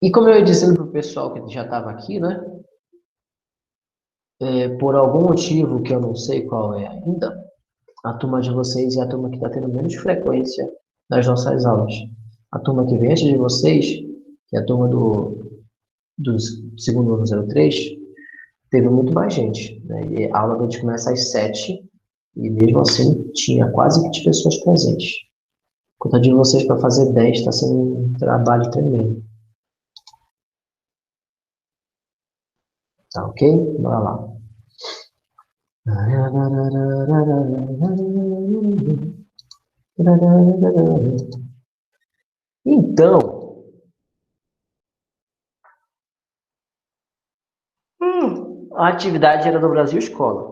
E como eu ia dizendo para o pessoal que já estava aqui, né? Por algum motivo que eu não sei qual é ainda, a turma de vocês é a turma que está tendo menos frequência nas nossas aulas. A turma que vem antes de vocês, que é a turma do segundo ano 03, teve muito mais gente, né? E a aula deles começa às 7, e mesmo assim tinha quase 20 pessoas presentes. Conta de vocês para fazer 10 está sendo um trabalho tremendo. Tá ok? Bora lá. Então, a atividade era do Brasil Escola.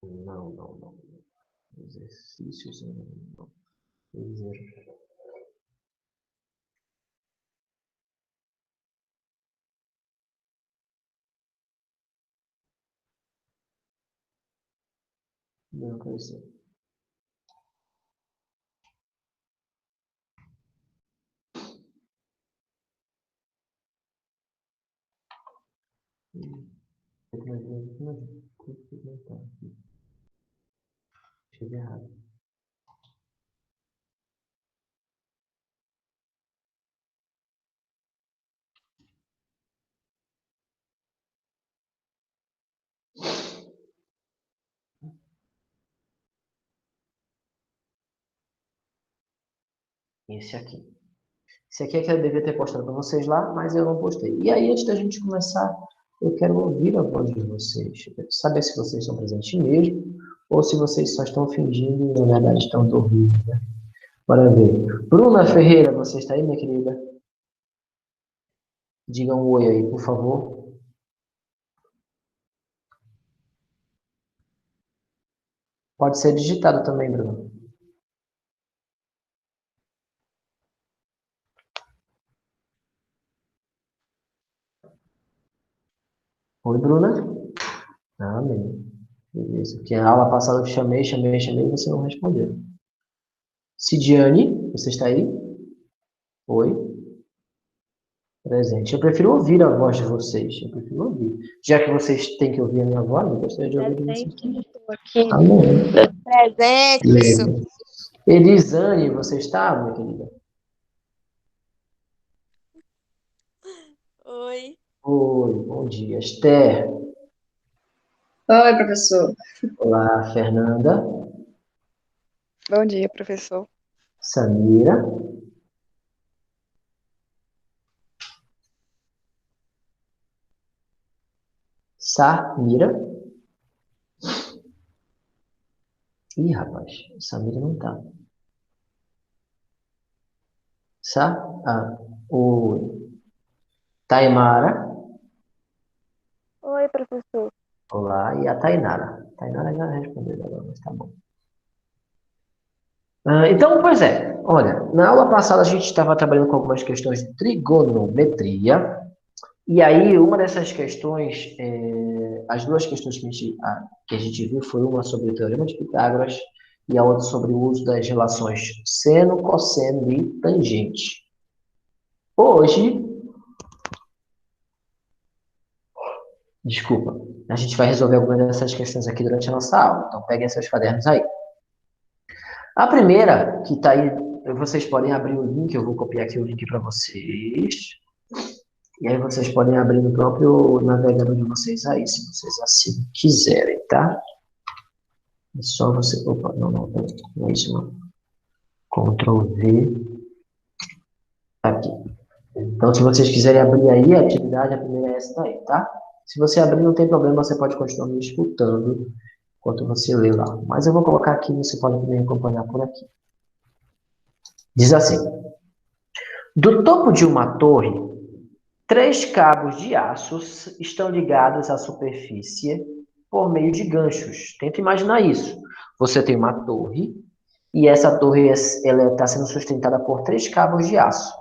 Não. Exercícios. Não. Não, coisa. Escrevi errado. Esse aqui. Esse aqui é que eu devia ter postado para vocês lá, mas eu não postei. E aí, antes da gente começar, eu quero ouvir a voz de vocês. Eu quero saber se vocês estão presentes mesmo, ou se vocês só estão fingindo e, na verdade, estão dormindo, né? Bora ver. Bruna Ferreira, você está aí, minha querida? Diga um oi aí, por favor. Pode ser digitado também, Bruna. Oi, Bruna. Amém. Beleza. Porque a aula passada eu te chamei, e você não respondeu. Cidiane, você está aí? Oi? Presente. Eu prefiro ouvir a voz de vocês. Eu prefiro ouvir. Já que vocês têm que ouvir a minha voz, eu gostaria de ouvir de vocês também. Estou aqui. Amém. Presente. Beleza. Elisane, você está, minha querida? Oi. Oi, bom dia. Esther. Oi, professor. Olá, Fernanda. Bom dia, professor. Samira. Samira. Ih, rapaz, Samira não tá. Oi. Taimara. Oi, professor. Olá, e a Tainara. Tainara já respondeu agora, mas tá bom. Então, pois é, olha, na aula passada a gente estava trabalhando com algumas questões de trigonometria, e aí uma dessas questões, as duas questões que a gente viu foi uma sobre o Teorema de Pitágoras e a outra sobre o uso das relações seno, cosseno e tangente. Hoje, desculpa, a gente vai resolver algumas dessas questões aqui durante a nossa aula, então peguem seus cadernos aí. A primeira, que está aí, vocês podem abrir o link, eu vou copiar aqui o link para vocês. E aí vocês podem abrir no próprio navegador de vocês aí, se vocês assim quiserem, tá? É só você... Opa, não é isso não. Ctrl V. Aqui. Então, se vocês quiserem abrir aí a atividade, a primeira é essa daí, tá? Se você abrir, não tem problema, você pode continuar me escutando enquanto você lê lá. Mas eu vou colocar aqui, você pode também acompanhar por aqui. Diz assim: do topo de uma torre, 3 cabos de aço estão ligados à superfície por meio de ganchos. Tenta imaginar isso. Você tem uma torre e essa torre está sendo sustentada por 3 cabos de aço.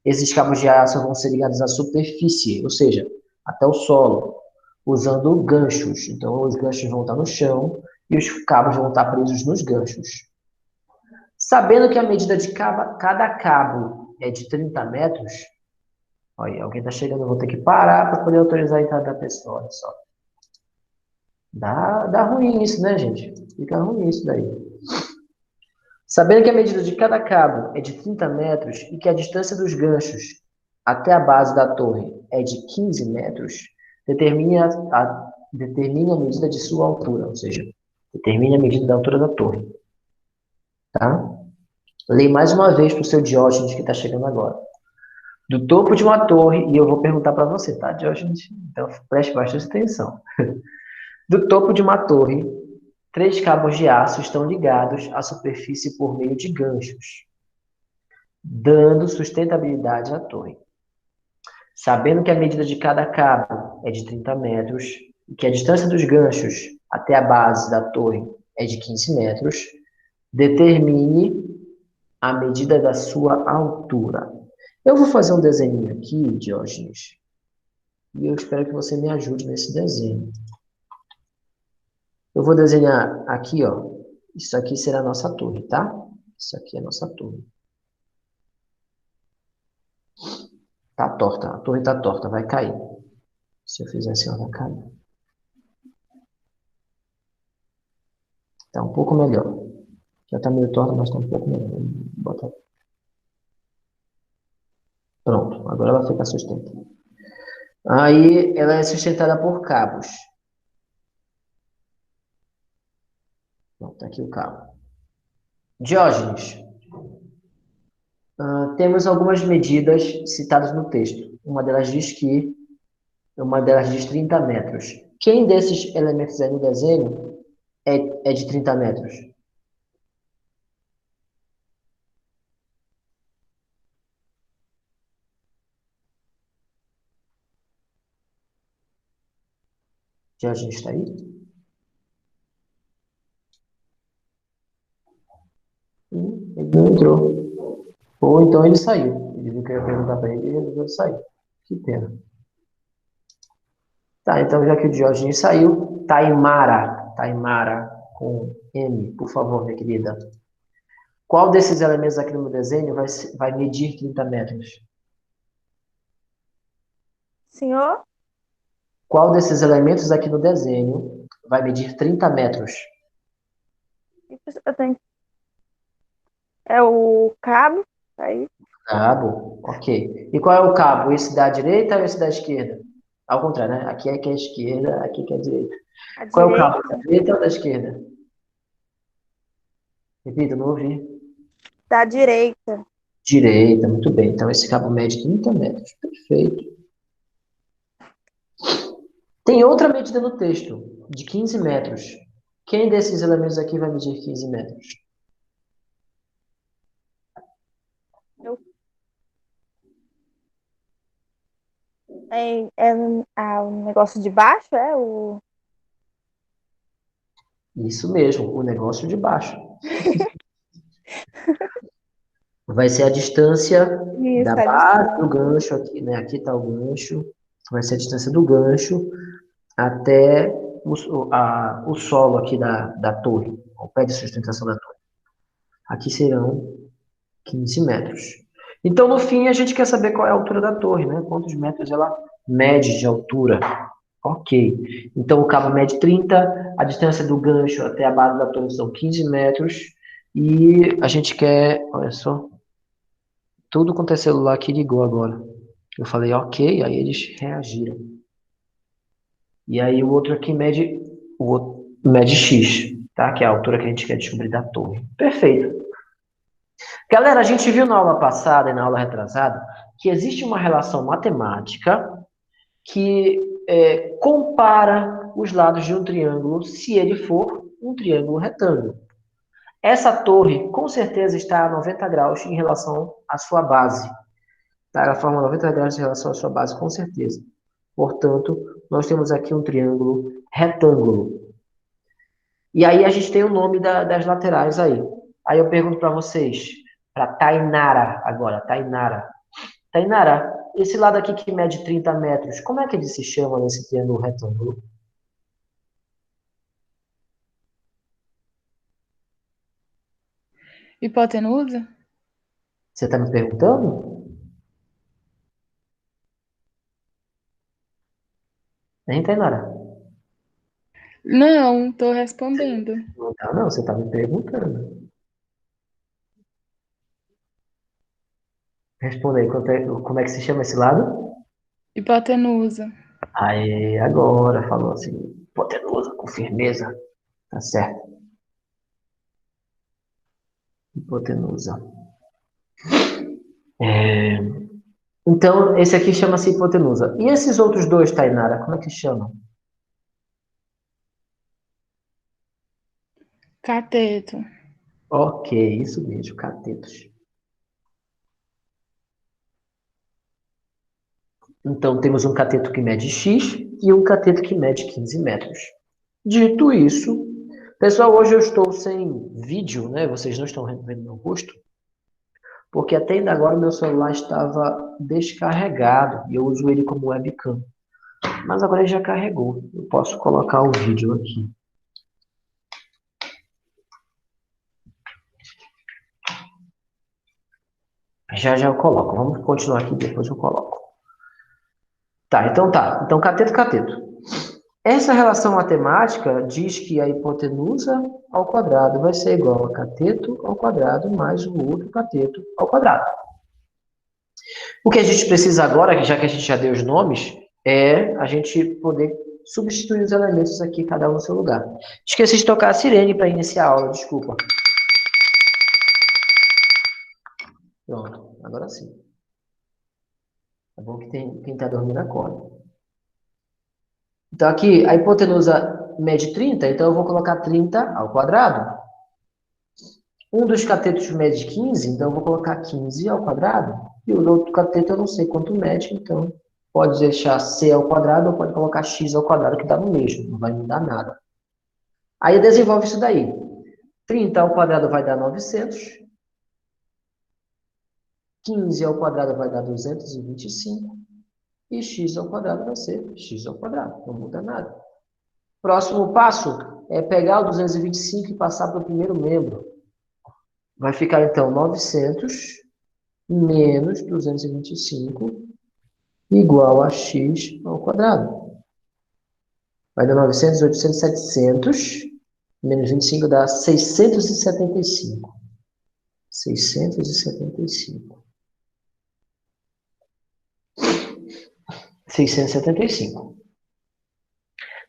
Esses cabos de aço vão ser ligados à superfície, ou seja, até o solo, usando ganchos. Então, os ganchos vão estar no chão e os cabos vão estar presos nos ganchos. Sabendo que a medida de cada cabo é de 30 metros, olha, alguém está chegando, eu vou ter que parar para poder autorizar a entrada da pessoa, olha só. Dá ruim isso, né, gente? Fica ruim isso daí. Sabendo que a medida de cada cabo é de 30 metros e que a distância dos ganchos até a base da torre é de 15 metros, determine a medida de sua altura, ou seja, determine a medida da altura da torre. Tá? Leia mais uma vez para o seu Diógenes que está chegando agora. Do topo de uma torre, e eu vou perguntar para você, tá, Diógenes? Então preste bastante atenção. Do topo de uma torre, 3 cabos de aço estão ligados à superfície por meio de ganchos, dando sustentabilidade à torre. Sabendo que a medida de cada cabo é de 30 metros e que a distância dos ganchos até a base da torre é de 15 metros, determine a medida da sua altura. Eu vou fazer um desenho aqui, Diógenes, e eu espero que você me ajude nesse desenho. Eu vou desenhar aqui, ó. Isso aqui será a nossa torre, tá? Isso aqui é a nossa torre. Tá torta, a torre tá torta, vai cair. Se eu fizer assim, ela vai cair. Tá um pouco melhor. Já tá meio torta, mas tá um pouco melhor. Bota. Pronto, agora ela fica sustentada. Aí ela é sustentada por cabos. Pronto, tá aqui o cabo. Diógenes, temos algumas medidas citadas no texto. Uma delas diz 30 metros. Quem desses elementos aí no desenho é de 30 metros? Diógenes está aí? Ele não entrou. Ou então ele saiu. Ele viu que eu ia perguntar para ele e resolveu sair. Que pena. Tá, então já que o Diógenes saiu, Taimara, com M, por favor, minha querida. Qual desses elementos aqui no meu desenho vai medir 30 metros? Senhor? Qual desses elementos aqui no desenho vai medir 30 metros? Eu tenho... É o cabo, aí. Cabo, ok. E qual é o cabo? Esse da direita ou esse da esquerda? Ao contrário, né? Aqui é que é a esquerda, aqui que é a direita. A Qual é o cabo? Da direita. direita ou da esquerda? Repita, não ouvi. Da direita. Direita, muito bem. Então esse cabo mede 30 metros. Perfeito. Tem outra medida no texto, de 15 metros. Quem desses elementos aqui vai medir 15 metros? O negócio de baixo, é o... Isso mesmo, o negócio de baixo. Vai ser a distância da Isso, a base do distância. gancho aqui, né? Aqui está o gancho. Vai ser a distância do gancho até o solo aqui da torre, o pé de sustentação da torre. Aqui serão 15 metros. Então, no fim, a gente quer saber qual é a altura da torre, né? Quantos metros ela mede de altura. Ok. Então, o cabo mede 30, a distância do gancho até a base da torre são 15 metros, e a gente quer, olha só, tudo quanto é celular aqui ligou agora. Eu falei ok, aí eles reagiram. E aí o outro mede X, tá? Que é a altura que a gente quer descobrir da torre. Perfeito. Galera, a gente viu na aula passada e na aula retrasada que existe uma relação matemática que compara os lados de um triângulo se ele for um triângulo retângulo. Essa torre, com certeza, está a 90 graus em relação à sua base. Tá? Ela forma 90 graus em relação à sua base, com certeza. Portanto, nós temos aqui um triângulo retângulo. E aí a gente tem o nome das laterais aí. Aí eu pergunto para vocês, para Tainara agora, Tainara. Tainara, esse lado aqui que mede 30 metros, como é que ele se chama nesse triângulo retângulo? Hipotenusa? Você está me perguntando? Hein, Tainara? Não, tô respondendo. Não tá, não, você está me perguntando. Responda aí, como é que se chama esse lado? Hipotenusa. Aí, agora, falou assim, hipotenusa, com firmeza. Tá certo, hipotenusa. É, Então, esse aqui chama-se hipotenusa. E esses outros dois, Tainara, como é que chamam? Cateto. Ok, isso mesmo, catetos. Então, temos um cateto que mede X e um cateto que mede 15 metros. Dito isso, pessoal, hoje eu estou sem vídeo, né? Vocês não estão vendo meu rosto, porque até ainda agora meu celular estava descarregado e eu uso ele como webcam. Mas agora ele já carregou. Eu posso colocar o vídeo aqui. Já já eu coloco. Vamos continuar aqui, depois eu coloco. Tá. Então, cateto, cateto. Essa relação matemática diz que a hipotenusa ao quadrado vai ser igual a cateto ao quadrado mais o outro cateto ao quadrado. O que a gente precisa agora, já que a gente já deu os nomes, é a gente poder substituir os elementos aqui, cada um no seu lugar. Esqueci de tocar a sirene para iniciar a aula, desculpa. Pronto, agora sim. É bom que quem está dormindo acorda. Então, aqui, a hipotenusa mede 30, então eu vou colocar 30 ao quadrado. Um dos catetos mede 15, então eu vou colocar 15 ao quadrado. E o outro cateto eu não sei quanto mede, então pode deixar c ao quadrado ou pode colocar x ao quadrado, que dá no mesmo, não vai mudar nada. Aí desenvolve isso daí. 30 ao quadrado vai dar 900. 15 ao quadrado vai dar 225. E x ao quadrado vai ser x ao quadrado, não muda nada. Próximo passo é pegar o 225 e passar para o primeiro membro. Vai ficar, então, 900 menos 225 igual a x ao quadrado. Vai dar 900, 800, 700. Menos 25 dá 675. 675. 675.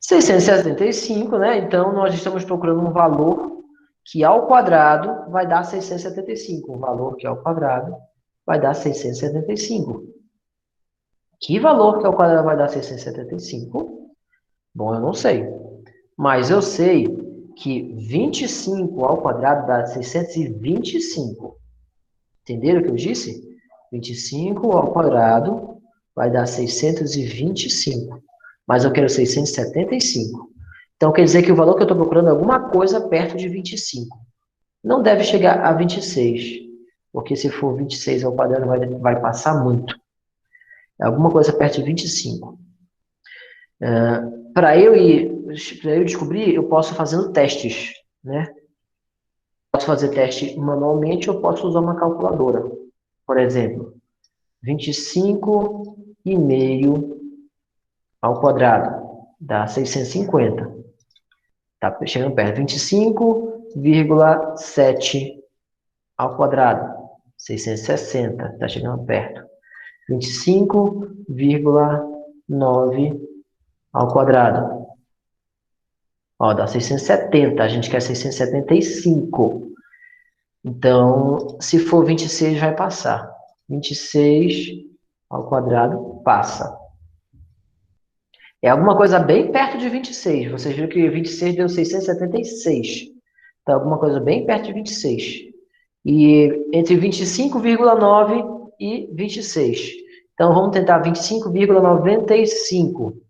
675, né? Então, nós estamos procurando um valor que ao quadrado vai dar 675. Um valor que ao quadrado vai dar 675. Que valor que ao quadrado vai dar 675? Bom, eu não sei. Mas eu sei que 25 ao quadrado dá 625. Entenderam o que eu disse? 25 ao quadrado vai dar 625. Mas eu quero 675. Então, quer dizer que o valor que eu estou procurando é alguma coisa perto de 25. Não deve chegar a 26. Porque se for 26 ao quadrado, vai passar muito. É alguma coisa perto de 25. Para eu descobrir, eu posso fazendo testes, né? Posso fazer teste manualmente ou posso usar uma calculadora. Por exemplo, 25,5 ao quadrado dá 650. Tá chegando perto. 25,7 ao quadrado, 660. Está chegando perto. 25,9 ao quadrado. Ó, dá 670. A gente quer 675. Então, se for 26, vai passar. 26 ao quadrado passa. É alguma coisa bem perto de 26. Vocês viram que 26 deu 676. Então, alguma coisa bem perto de 26. E entre 25,9 e 26. Então, vamos tentar 25,95.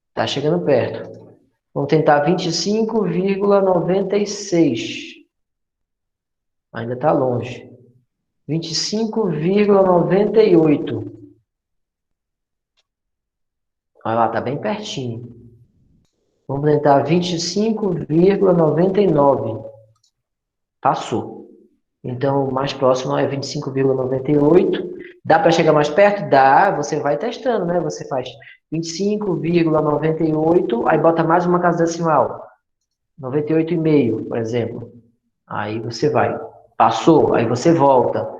Está chegando perto. Vamos tentar 25,96. Ainda está longe. 25,98. Olha lá, está bem pertinho. Vamos tentar 25,99. Passou. Então, o mais próximo é 25,98. Dá para chegar mais perto? Dá, você vai testando, né? Você faz 25,98, aí bota mais uma casa decimal. 98,5, por exemplo. Aí você vai. Passou, aí você volta.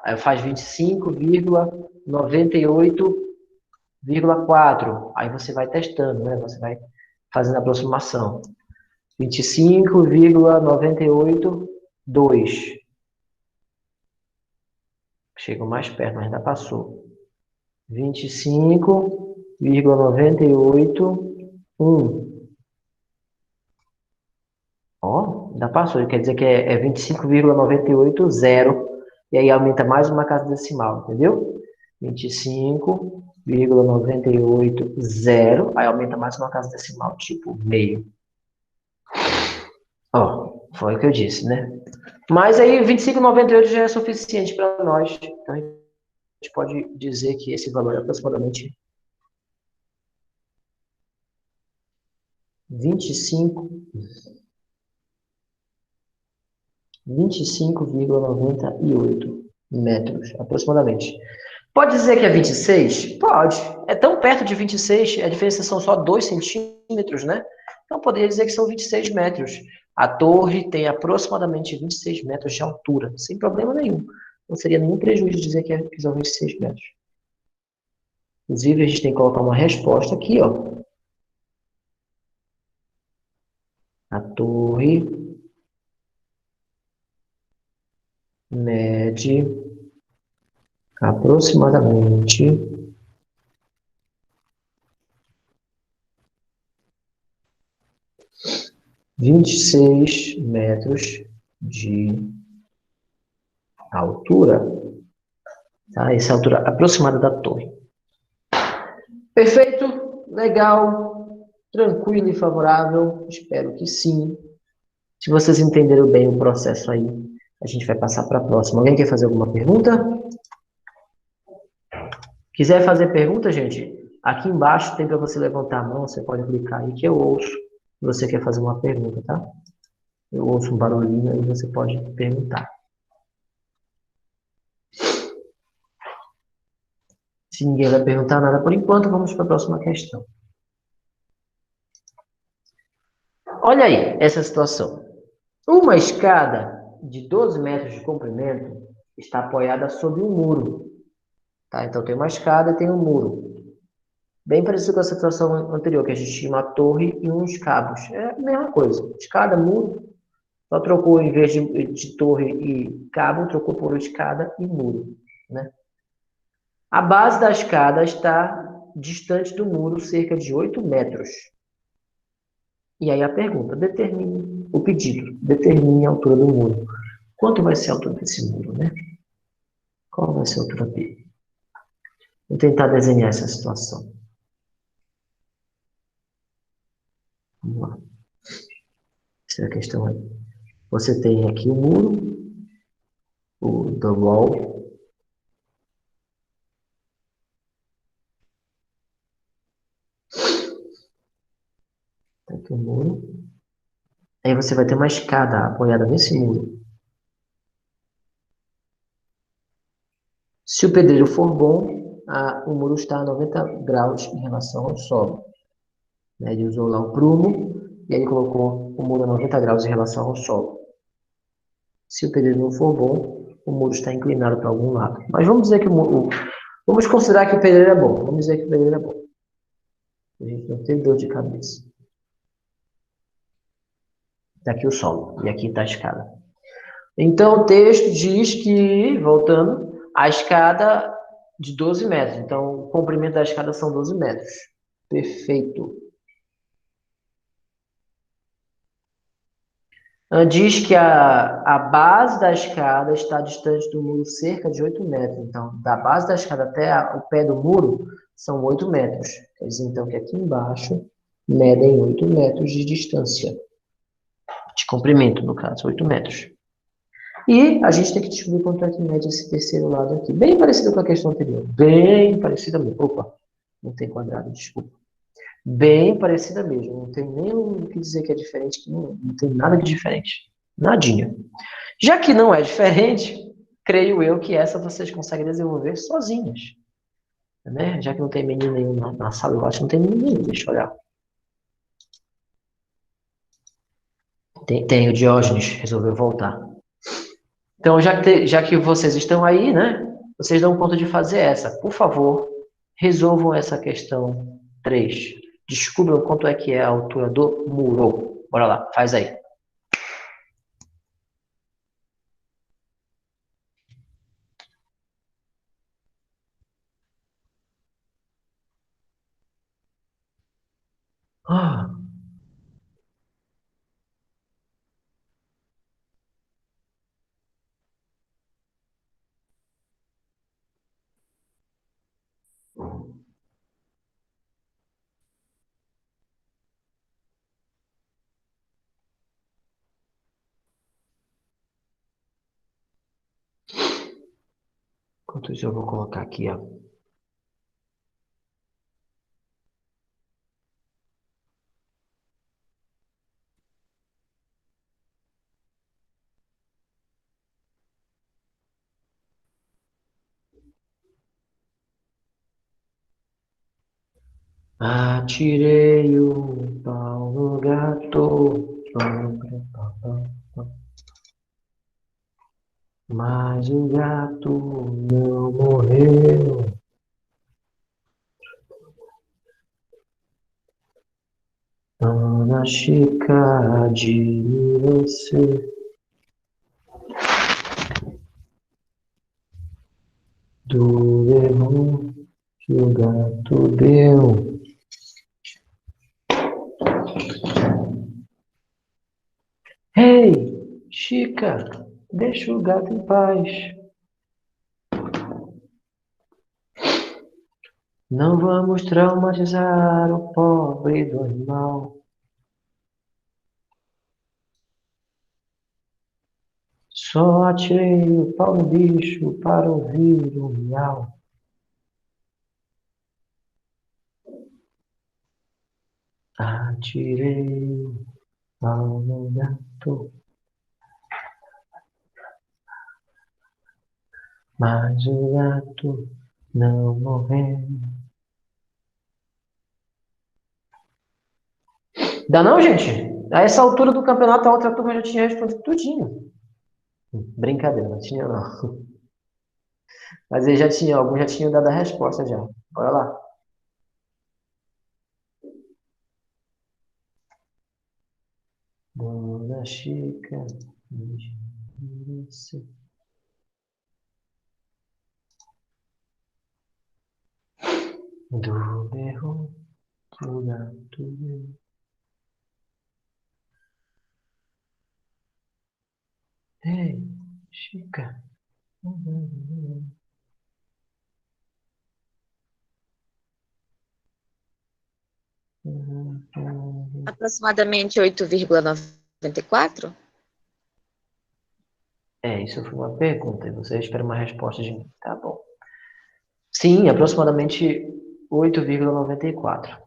Aí faz 25,98,4. Aí você vai testando, né? Você vai fazendo a aproximação. 25,98,2. Chegou mais perto, mas ainda passou. 25,98,1. Ó, ainda passou. Quer dizer que é 25,980. E aí aumenta mais uma casa decimal, entendeu? 25,980. Aí aumenta mais uma casa decimal, tipo meio. Ó, foi o que eu disse, né? Mas aí 25,98 já é suficiente para nós. Então a gente pode dizer que esse valor é aproximadamente 25,98 metros, aproximadamente. Pode dizer que é 26? Pode. É tão perto de 26, a diferença são só 2 centímetros, né? Então poderia dizer que são 26 metros. A torre tem aproximadamente 26 metros de altura, sem problema nenhum. Não seria nenhum prejuízo dizer que são 26 metros. Inclusive, a gente tem que colocar uma resposta aqui, ó. A torre mede aproximadamente 26 metros de altura. Tá? Essa é a altura aproximada da torre. Perfeito, legal, tranquilo e favorável? Espero que sim. Se vocês entenderam bem o processo aí, a gente vai passar para a próxima. Alguém quer fazer alguma pergunta? Quiser fazer pergunta, gente, aqui embaixo tem para você levantar a mão, você pode clicar aí que eu ouço. Se você quer fazer uma pergunta, tá? Eu ouço um barulhinho aí, você pode perguntar. Se ninguém vai perguntar nada por enquanto, vamos para a próxima questão. Olha aí essa situação. Uma escada de 12 metros de comprimento está apoiada sobre um muro. Tá? Então tem uma escada e tem um muro. Bem parecido com a situação anterior, que a gente tinha uma torre e uns cabos. É a mesma coisa. Escada, muro. Só trocou, em vez de torre e cabo, trocou por escada e muro. Né? A base da escada está distante do muro cerca de 8 metros. E aí a pergunta, determine o pedido, determine a altura do muro. Quanto vai ser a altura desse muro, né? Qual vai ser a altura dele? Vou tentar desenhar essa situação. Vamos lá. Essa é a questão aí. Você tem aqui o muro, o the wall. Tá aqui o muro. Aí você vai ter uma escada apoiada nesse muro. Se o pedreiro for bom, o muro está a 90 graus em relação ao solo. Ele usou lá o prumo e ele colocou o muro a 90 graus em relação ao solo. Se o pedreiro não for bom, o muro está inclinado para algum lado. Mas vamos dizer que vamos considerar que o pedreiro é bom. Vamos dizer que o pedreiro é bom. A gente não tem dor de cabeça. Daqui o solo e aqui está a escada. Então o texto diz que, voltando, a escada de 12 metros. Então o comprimento da escada são 12 metros. Perfeito. Diz que a base da escada está distante do muro cerca de 8 metros. Então, da base da escada até o pé do muro são 8 metros. Quer dizer, então, que aqui embaixo medem 8 metros de distância. De comprimento, no caso, 8 metros. E a gente tem que descobrir quanto é que mede esse terceiro lado aqui. Bem parecido com a questão anterior. Bem parecido mesmo. Opa, não tem quadrado, desculpa. Bem parecida mesmo. Não tem nem o que dizer que é diferente, que não tem nada de diferente. Nadinha. Já que não é diferente, creio eu que essa vocês conseguem desenvolver sozinhas. Né? Já que não tem menino nenhum na sala, eu acho que não tem menino nenhum. Deixa eu olhar. Tem o Diógenes, resolveu voltar. Então, já que vocês estão aí, né? Vocês dão conta de fazer essa. Por favor, resolvam essa questão 3. Descubram quanto é que é a altura do muro. Bora lá, faz aí. Ah, enquanto isso, eu vou colocar aqui, ó. Atirei o pau no gato, mas o gato não morreu. Dona Chica de você, do erro que o gato deu. Ei, Chica, deixa o gato em paz. Não vamos traumatizar o pobre do animal. Só atirei o pau no bicho para ouvir o miau. Atirei o pau no gato, mas o gato não morreu. Dá não, gente? A essa altura do campeonato, a outra turma já tinha respondido tudinho. Brincadeira, não tinha não. Mas eles já tinham, alguns já tinham dado a resposta já. Bora lá. Dona Chica, do erro do gato. Ei, Chica. Aproximadamente 8,94? Isso foi uma pergunta e você espera uma resposta de mim. Tá bom. Sim, aproximadamente 8,94.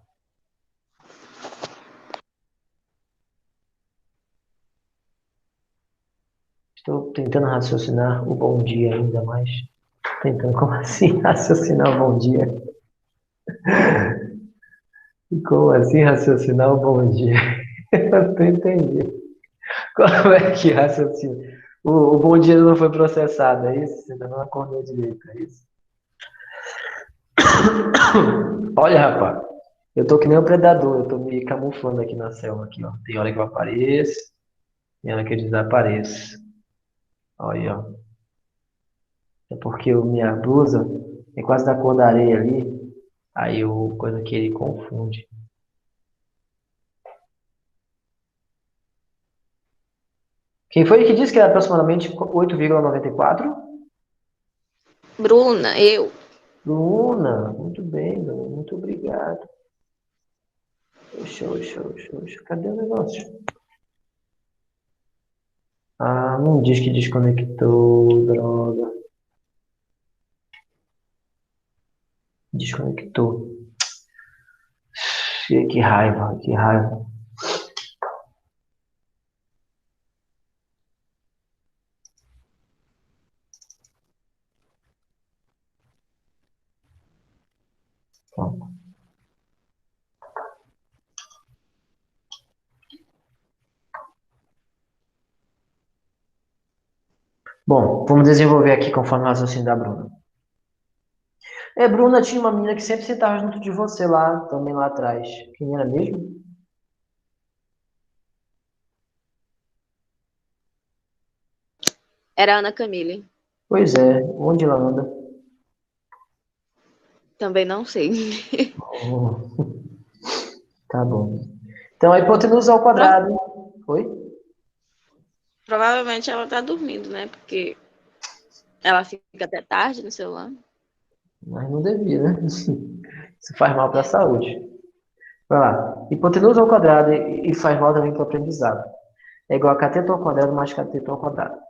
Estou tentando raciocinar o bom dia ainda mais. Tentando, como assim raciocinar o bom dia? Como assim raciocinar o bom dia? Eu não entendi. Como é que raciocina? O bom dia não foi processado, é isso? Você ainda não acordou direito, é isso? Olha, rapaz, eu tô que nem um predador, eu tô me camuflando aqui na selva, aqui, ó. Tem hora que eu apareço, tem hora que eu desapareço. Olha, ó. É porque minha blusa é quase da cor da areia ali, aí o coisa que ele confunde. Quem foi que disse que era aproximadamente 8,94? Bruna, eu. Bruna, muito bem, Bruna, muito obrigado. Oxa, cadê o negócio? Ah, não diz que desconectou, droga. Desconectou. Que raiva, que raiva. Bom, vamos desenvolver aqui conforme o raciocínio da Bruna. Bruna tinha uma menina que sempre sentava junto de você lá, também lá atrás. Quem era mesmo? Era a Ana Camille. Pois é, onde ela anda? Também não sei. Oh, tá bom. Então, a hipotenusa ao quadrado. Oi? Provavelmente ela tá dormindo, né? Porque ela fica até tarde no celular. Mas não devia, né? Isso faz mal para a saúde. Vai lá. Hipotenusa ao quadrado e faz mal também para o aprendizado. É igual a cateto ao quadrado mais cateto ao quadrado.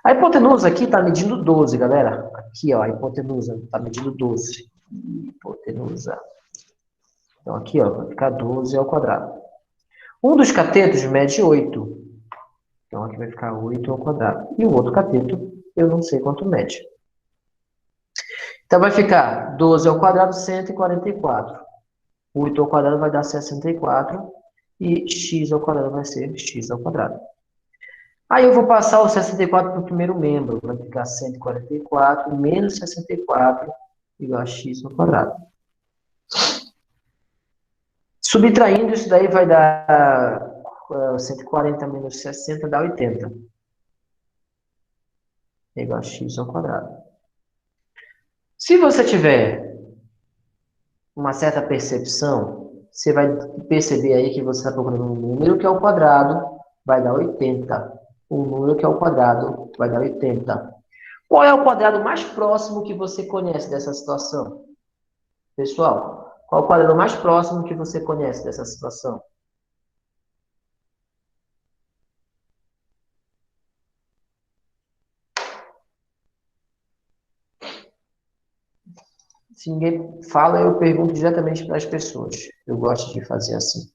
A hipotenusa aqui está medindo 12, galera. Aqui, ó, a hipotenusa está medindo 12. Hipotenusa. Então, aqui, ó, vai ficar 12 ao quadrado. Um dos catetos mede 8. Então, aqui vai ficar 8 ao quadrado. E o outro cateto, eu não sei quanto mede. Então, vai ficar 12 ao quadrado, 144. 8 ao quadrado vai dar 64. E x ao quadrado vai ser x ao quadrado. Aí eu vou passar o 64 para o primeiro membro. Vai ficar 144 menos 64 igual a x ao quadrado. Subtraindo, isso daí vai dar 140 menos 60 dá 80. Igual a x ao quadrado. Se você tiver uma certa percepção, você vai perceber aí que você está procurando um número que é ao quadrado, vai dar 80. Um número que é ao quadrado vai dar 80. Qual é o quadrado mais próximo que você conhece dessa situação? Pessoal, qual é o quadrado mais próximo que você conhece dessa situação? Se ninguém fala, eu pergunto diretamente para as pessoas. Eu gosto de fazer assim.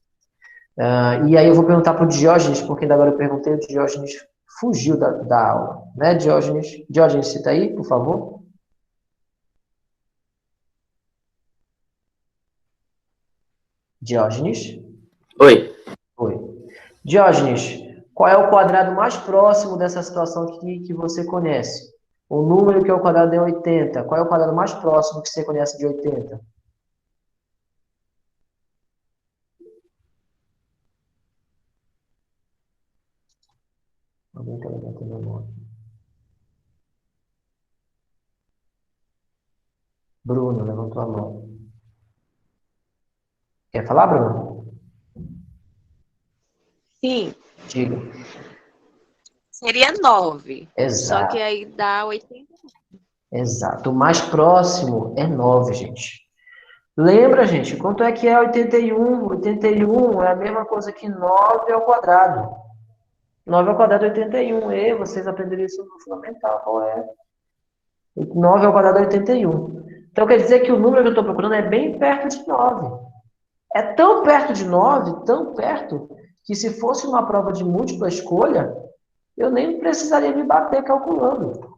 E aí eu vou perguntar para o Diógenes, porque ainda agora eu perguntei, o Diógenes fugiu da aula. Né, Diógenes? Diógenes, você está aí, por favor? Diógenes? Oi. Oi. Diógenes, qual é o quadrado mais próximo dessa situação que você conhece? O número que é o quadrado é 80. Qual é o quadrado mais próximo que você conhece de 80? Alguém está levantando a mão. Bruno levantou a mão. Quer falar, Bruno? Sim, Diga. seria 9. Só que Exato, aí dá 80. exato. O mais próximo é 9, gente. Lembra, gente, quanto é que é 81? 81 é a mesma coisa que 9 ao quadrado. 9 ao quadrado é 81. E vocês aprenderam isso no fundamental, qual é? 9 ao quadrado é 81. Então quer dizer que o número que eu estou procurando é bem perto de 9. É tão perto de 9, tão perto, que se fosse uma prova de múltipla escolha, eu nem precisaria me bater calculando.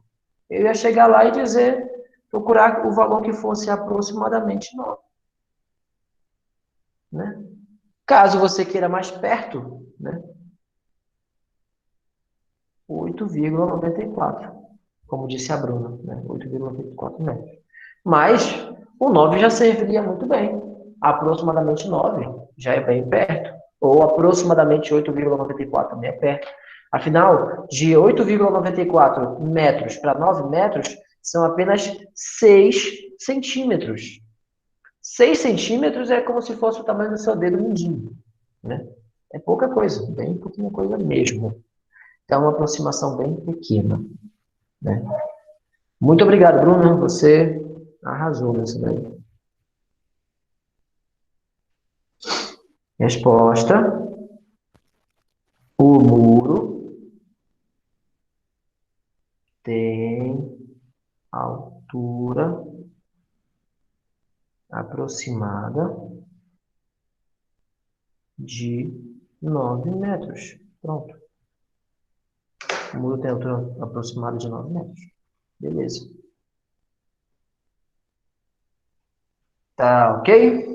Eu ia chegar lá e dizer, procurar o valor que fosse aproximadamente 9. Né? Caso você queira mais perto, né? 8,94. Como disse a Bruna, né? 8,94 metros. Mas o 9 já serviria muito bem. Aproximadamente 9 já é bem perto. Ou aproximadamente 8,94 também é perto. Afinal, de 8,94 metros para 9 metros, são apenas 6 centímetros. 6 centímetros é como se fosse o tamanho do seu dedo mindinho. Né? É pouca coisa, bem pouquinha coisa mesmo. Então, é uma aproximação bem pequena. Né? Muito obrigado, Bruno. Você arrasou nisso daí. Resposta: o muro tem altura aproximada de 9 metros. Pronto. O muro tem altura aproximada de 9 metros. Beleza. Tá, ok?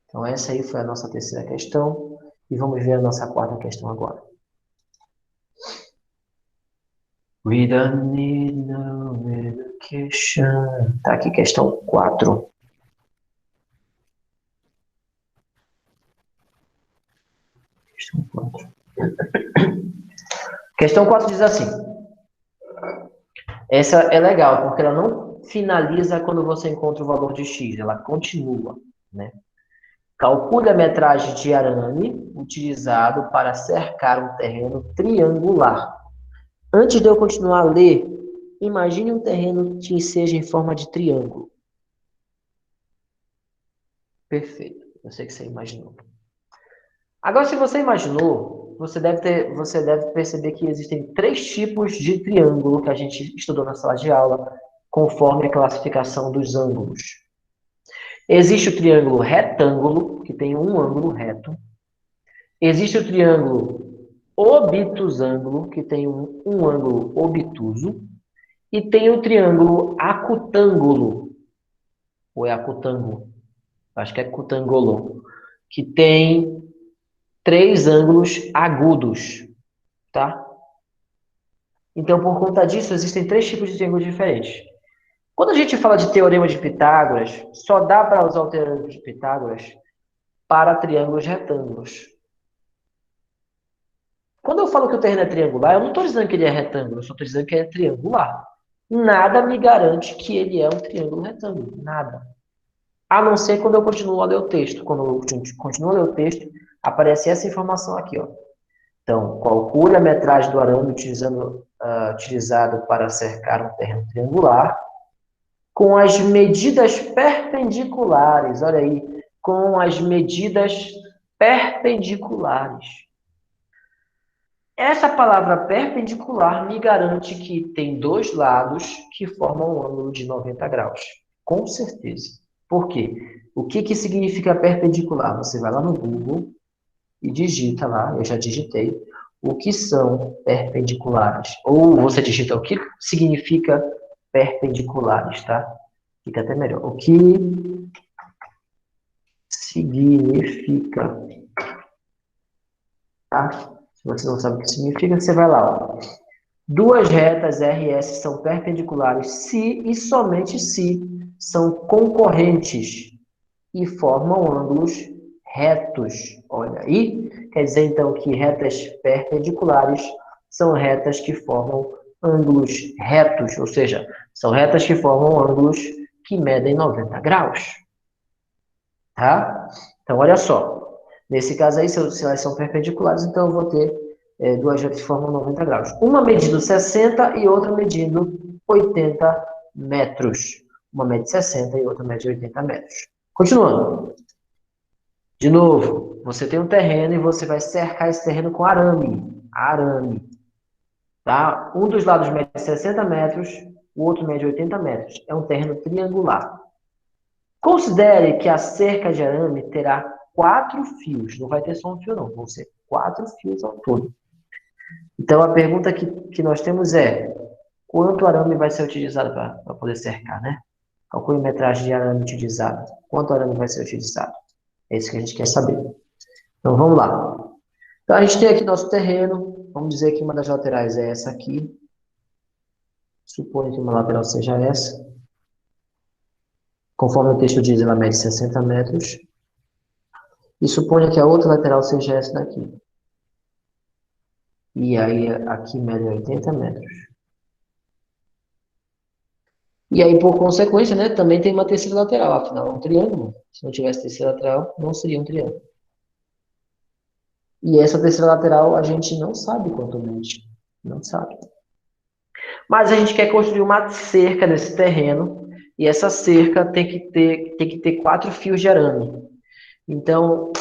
Então, essa aí foi a nossa terceira questão. E vamos ver a nossa quarta questão agora. We don't need no education. Tá aqui, questão 4. Questão 4. Questão 4 diz assim. Essa é legal, porque ela não finaliza quando você encontra o valor de x, ela continua, né? Calcule a metragem de arame utilizado para cercar um terreno triangular. Antes de eu continuar a ler, imagine um terreno que seja em forma de triângulo. Perfeito. Eu sei que você imaginou. Agora, se você imaginou, você deve perceber que existem 3 tipos de triângulo que a gente estudou na sala de aula, conforme a classificação dos ângulos. Existe o triângulo retângulo, que tem um ângulo reto. Existe o triângulo obtusângulo, que tem um ângulo obtuso. E tem o triângulo acutângulo, ou é acutângulo? Acho que é acutângulo, que tem 3 ângulos agudos, tá? Então, por conta disso, existem 3 tipos de triângulos diferentes. Quando a gente fala de teorema de Pitágoras, só dá para usar o teorema de Pitágoras para triângulos retângulos. Quando eu falo que o terreno é triangular, eu não estou dizendo que ele é retângulo, eu só estou dizendo que ele é triangular. Nada me garante que ele é um triângulo retângulo, nada. A não ser quando eu continuo a ler o texto. Quando eu continuo a ler o texto, aparece essa informação aqui, ó. Então, calcule a metragem do arame utilizado para cercar um terreno triangular com as medidas perpendiculares. Olha aí, com as medidas perpendiculares. Essa palavra perpendicular me garante que tem 2 lados que formam um ângulo de 90 graus. Com certeza. Por quê? O que significa perpendicular? Você vai lá no Google e digita lá, eu já digitei, o que são perpendiculares. Ou você digita o que significa perpendiculares, tá? Fica até melhor. O que significa, tá? Se você não sabe o que significa, você vai lá, ó. 2 retas RS são perpendiculares se e somente se são concorrentes e formam ângulos retos. Olha aí, quer dizer então que retas perpendiculares são retas que formam ângulos retos, ou seja, são retas que formam ângulos que medem 90 graus. Tá? Então, olha só. Nesse caso aí, se elas são perpendiculares, então eu vou ter 2 retas que formam 90 graus. Uma medindo 60 e outra medindo 80 metros. Uma mede 60 e outra mede 80 metros. Continuando. De novo, você tem um terreno e você vai cercar esse terreno com arame. Arame. Tá? Um dos lados mede 60 metros, o outro mede 80 metros. É um terreno triangular. Considere que a cerca de arame terá 4 fios. Não vai ter só um fio, não. Vão ser 4 fios ao todo. Então, a pergunta que nós temos é: quanto arame vai ser utilizado para poder cercar, né? Calcule a metragem de arame utilizado. Quanto arame vai ser utilizado? É isso que a gente quer saber. Então, vamos lá. Então, a gente tem aqui nosso terreno. Vamos dizer que uma das laterais é essa aqui. Suponha que uma lateral seja essa. Conforme o texto diz, ela mede 60 metros. E suponha que a outra lateral seja essa daqui. E aí, aqui mede 80 metros. E aí, por consequência, né, também tem uma terceira lateral. Afinal, é um triângulo. Se não tivesse terceira lateral, não seria um triângulo. E essa terceira lateral, a gente não sabe quanto mede. Não sabe. Mas a gente quer construir uma cerca nesse terreno. E essa cerca tem que ter 4 fios de arame. Então,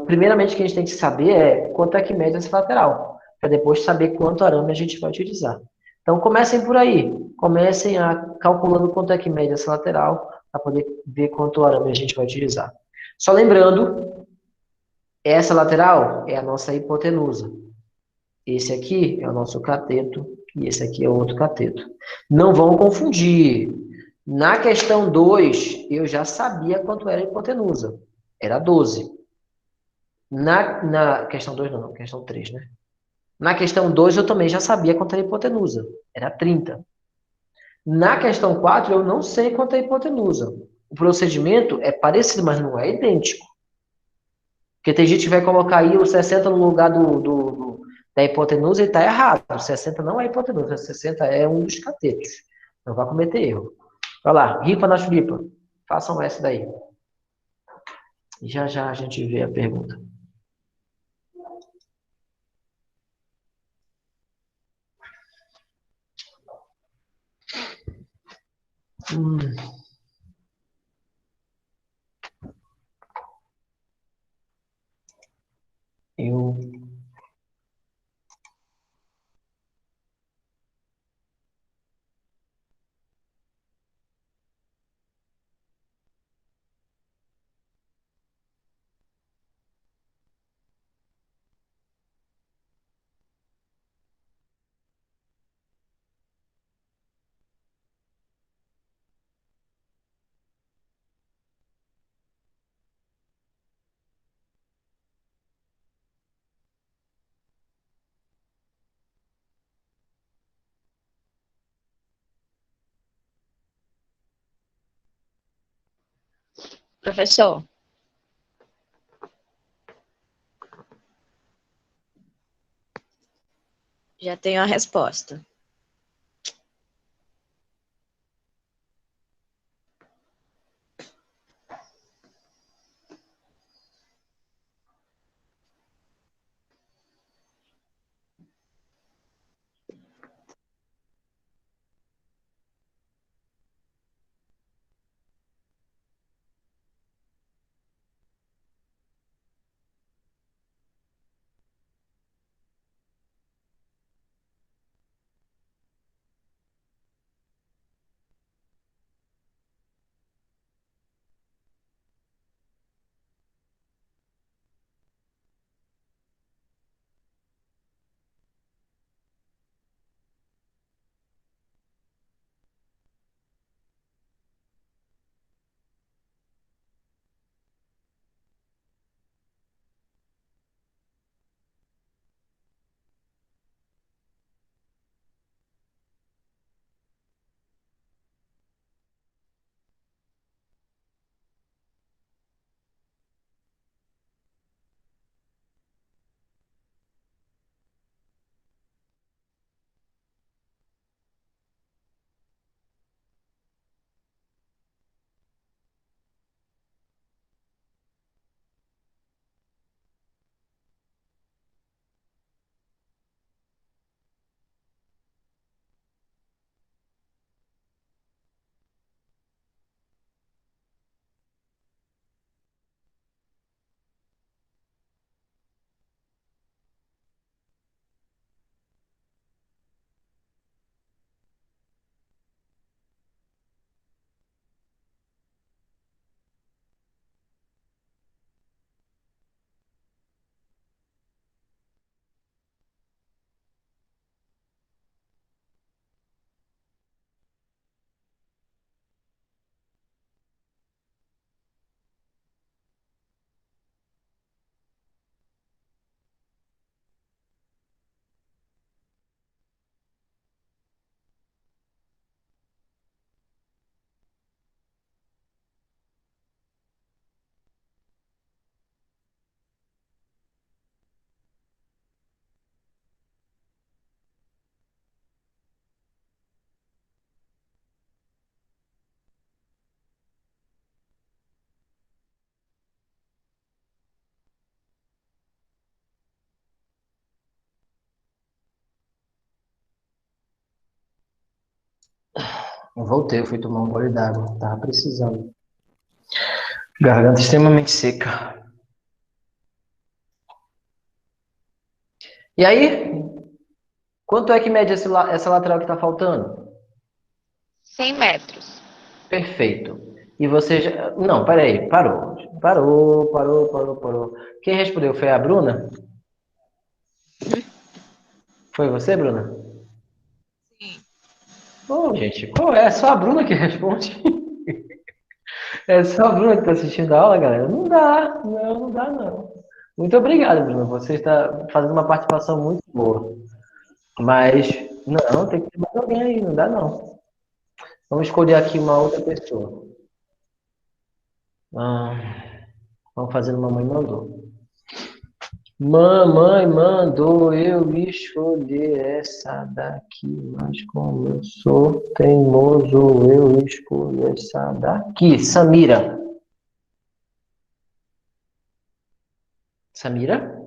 primeiramente, o que a gente tem que saber é quanto é que mede essa lateral. Para depois saber quanto arame a gente vai utilizar. Então, comecem por aí. Comecem calculando quanto é que mede essa lateral, para poder ver quanto arame a gente vai utilizar. Só lembrando, Essa lateral é a nossa hipotenusa. Esse aqui é o nosso cateto e esse aqui é o outro cateto. Não vão confundir. Na questão 2, eu já sabia quanto era a hipotenusa. Era 12. Na questão 2 não, questão 3, né? Na questão 2 eu também já sabia quanto era a hipotenusa. Era 30. Na questão 4 eu não sei quanto é a hipotenusa. O procedimento é parecido, mas não é idêntico. Porque tem gente que vai colocar aí o 60 no lugar da hipotenusa e está errado. O 60 não é hipotenusa, o 60 é um dos catetos. Não vai cometer erro. Vai lá, ripa na chulipa. Façam essa daí. Já já a gente vê a pergunta. Hum. Eu Professor, já tenho a resposta. voltei, eu fui tomar um gole d'água. Tava precisando. Garganta extremamente seca. E aí, quanto é que mede essa lateral que está faltando? 100 metros. Perfeito. E você já... Não, peraí, parou. Parou. Quem respondeu foi a Bruna? Foi você, Bruna? Sim. Ô, gente, qual é? É só a Bruna que responde? É só a Bruna que está assistindo a aula, galera? Não dá, não dá, não. Muito obrigado, Bruna. Você está fazendo uma participação muito boa. Mas, não, tem que ter mais alguém aí, não dá, não. Vamos escolher aqui uma outra pessoa. Vamos fazer uma mamãe mandou. Mamãe mandou eu escolher essa daqui, mas como eu sou teimoso, eu escolho essa daqui. Samira. Samira?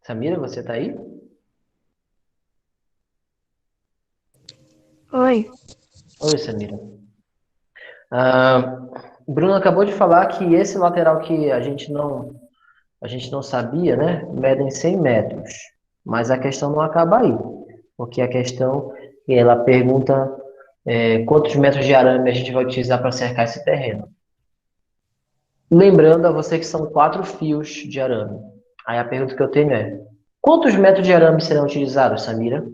Samira, você tá aí? Oi. Oi, Samira. Bruno acabou de falar que esse lateral que a gente não sabia, né? Medem 100 metros. Mas a questão não acaba aí. Porque a questão, ela pergunta quantos metros de arame a gente vai utilizar para cercar esse terreno. Lembrando a você que são 4 fios de arame. Aí a pergunta que eu tenho é: quantos metros de arame serão utilizados, Samira?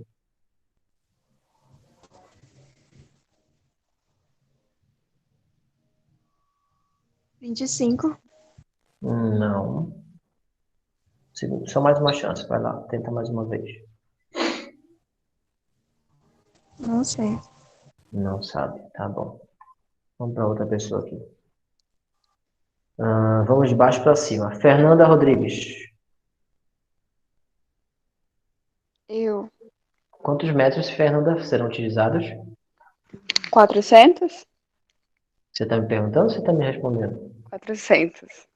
25. Não. Só mais uma chance. Vai lá, tenta mais uma vez. Não sei. Não sabe, tá bom. Vamos para outra pessoa aqui. Vamos de baixo para cima. Fernanda Rodrigues. Eu. Quantos metros, Fernanda, serão utilizados? 400? Você está me perguntando ou você está me respondendo? 400.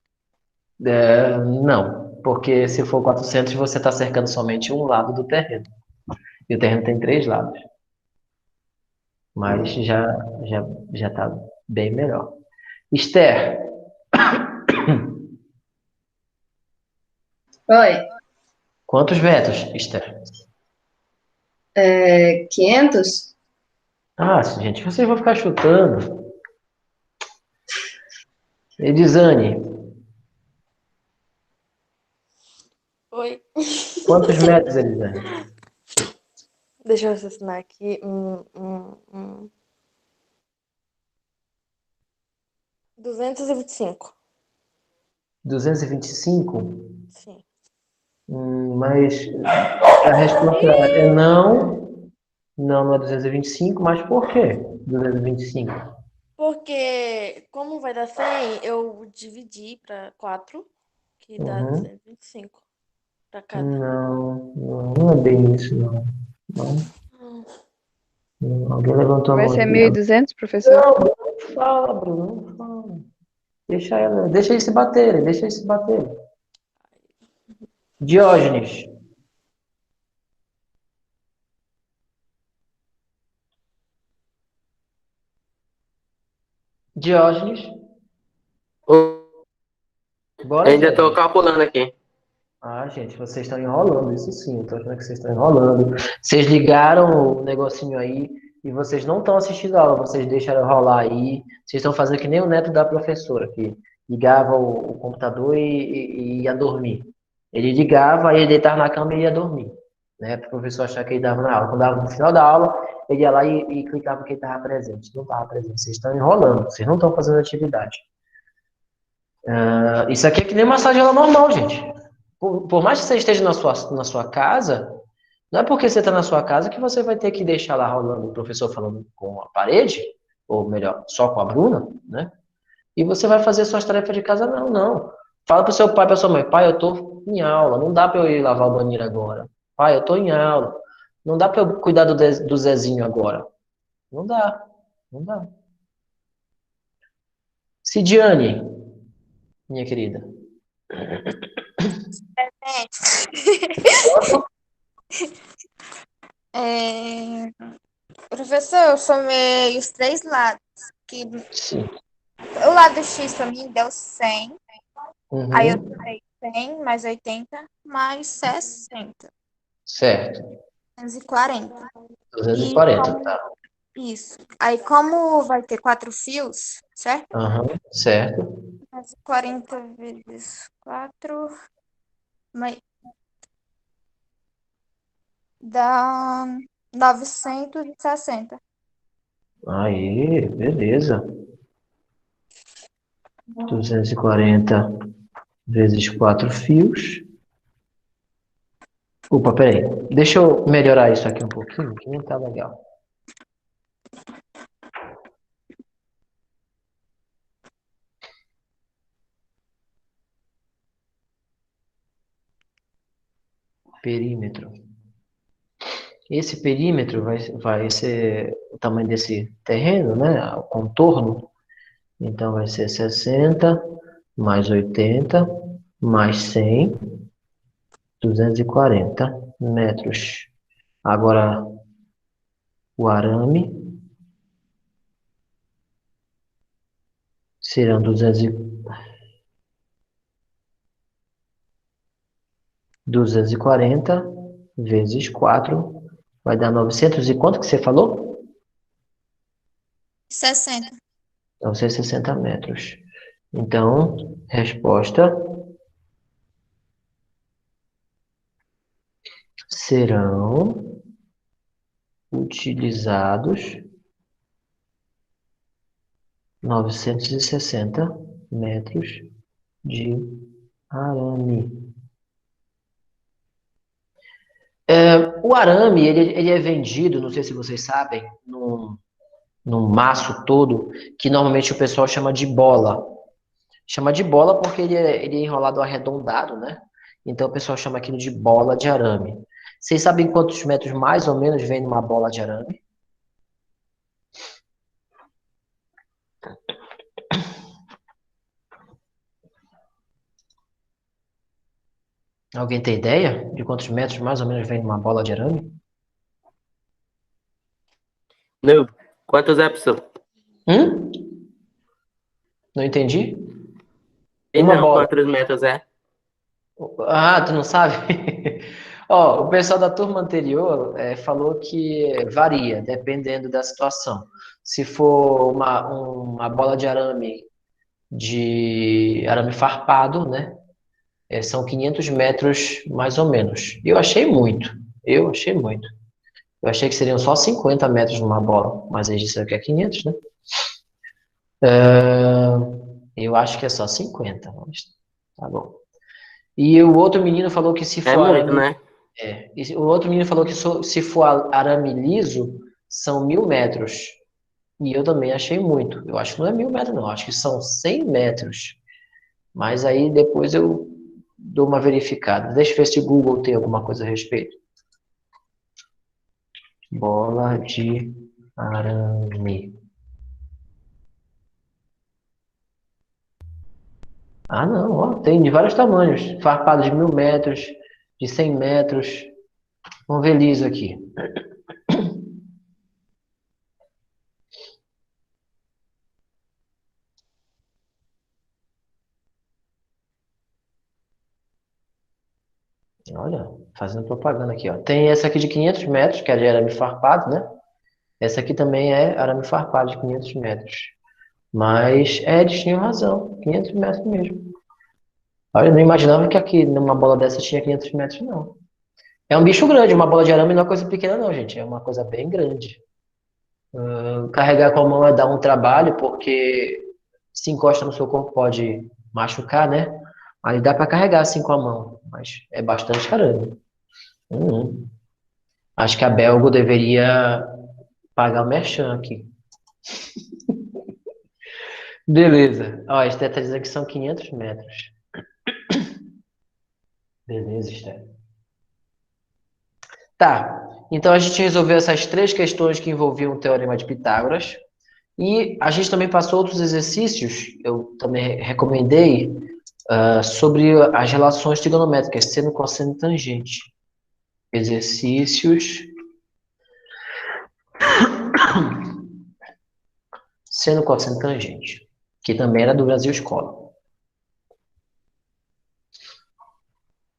Não, porque se for 400, você está cercando somente um lado do terreno. E o terreno tem 3 lados. Mas já está bem melhor. Esther, Oi. quantos metros, Esther? 500? Gente, vocês vão ficar chutando. Edizane, Oi. quantos metros, Edizane? Deixa eu assassinar aqui. 225. 225? Sim. Mas a resposta é não. Não é 225, mas por quê 225? Porque, como vai dar 100, eu dividi para 4, que dá Uhum. 225 para cada. Não é bem isso, não. Não. Alguém levantou a Vai mão ser aqui. 1.200, professor? Não fala, Bruno, não fala. Deixa eles se baterem, deixa eles se baterem. Diógenes. Diógenes. Bora, Ainda estou Diógenes. calculando aqui. Gente, vocês estão enrolando, isso sim, eu tô achando que vocês estão enrolando. Vocês ligaram o negocinho aí e vocês não estão assistindo a aula, vocês deixaram rolar aí. Vocês estão fazendo que nem o neto da professora, que ligava o computador e ia dormir. Ele ligava, aí ele deitava na cama e ia dormir, né? Para o professor achar que ele dava na aula. Quando dava no final da aula, ele ia lá e clicava que ele estava presente. Não estava presente, vocês estão enrolando, vocês não estão fazendo atividade. Isso aqui é que nem massagem aula normal, gente. Por mais que você esteja na sua casa, não é porque você está na sua casa que você vai ter que deixar lá rolando o professor falando com a parede, ou melhor, só com a Bruna, né? E você vai fazer suas tarefas de casa, não. Fala para o seu pai, para sua mãe, pai, eu estou em aula, não dá para eu ir lavar o banheiro agora. Pai, eu estou em aula, não dá para eu cuidar do Zezinho agora. Não dá, não dá. Cidiane, minha querida. Professor, eu somei os 3 lados. Que Sim. o lado X para mim deu 100. Aí eu Uhum. somei 100 mais 80 mais 60. Certo. 240. E 240, como... tá. Isso. Aí, como vai ter 4 fios, certo? Aham, certo. 240 vezes 4 dá 960. Aí, beleza. 240 vezes 4 fios. Opa, peraí. Deixa eu melhorar isso aqui um pouquinho, que não tá legal. Perímetro. Esse perímetro vai ser o tamanho desse terreno, né? O contorno. Então, vai ser 60 mais 80 mais 100, 240 metros. Agora, o arame serão 240 vezes 4 vai dar 900 e quanto que você falou? 60. 960 metros. Então, resposta serão utilizados 960 metros de arame. O arame, ele é vendido, não sei se vocês sabem, num maço todo, que normalmente o pessoal chama de bola. Chama de bola porque ele é enrolado arredondado, né? Então o pessoal chama aquilo de bola de arame. Vocês sabem quantos metros mais ou menos vem numa bola de arame? Alguém tem ideia de quantos metros mais ou menos vem numa bola de arame? Não. Quantos é, professor? Não entendi? E Uma não, bola. quantos metros é? Ah, tu não sabe? Ó, o pessoal da turma anterior falou que varia, dependendo da situação. Se for uma bola de arame farpado, né? São 500 metros mais ou menos. Eu achei muito. Eu achei muito. Eu achei que seriam só 50 metros numa bola, mas eles disseram que é 500, né? Eu acho que é só 50, mas tá bom. E o outro menino falou que se É for muito, arame, né? o outro menino falou que se for arame liso, são 1000 metros. E eu também achei muito. Eu acho que não é 1000 metros, não. Acho que são 100 metros. Mas aí depois eu dou uma verificada. Deixa eu ver se o Google tem alguma coisa a respeito. Bola de arame. Ah, não, ó, tem de vários tamanhos. Farpado de 1000 metros, de 100 metros. Vamos ver liso aqui. Olha, fazendo propaganda aqui, ó. Tem essa aqui de 500 metros, que é de arame farpado, né? Essa aqui também é arame farpado de 500 metros. Mas, eles tinham razão. 500 metros mesmo. Olha, eu não imaginava que aqui numa bola dessa tinha 500 metros, não. É um bicho grande, uma bola de arame não é coisa pequena, não, gente. É uma coisa bem grande. Carregar com a mão é dar um trabalho, porque se encosta no seu corpo pode machucar, né? Aí dá para carregar assim com a mão, mas é bastante arame. Uhum. Acho que a Belgo deveria pagar o merchan aqui. Beleza. Ó, a Esté tá dizendo que são 500 metros. Beleza, Esté. Tá. Então a gente resolveu essas três questões que envolviam o Teorema de Pitágoras. E a gente também passou outros exercícios, eu também recomendei, sobre as relações trigonométricas, seno, cosseno e tangente. Exercícios seno, cosseno e tangente, que também era do Brasil Escola.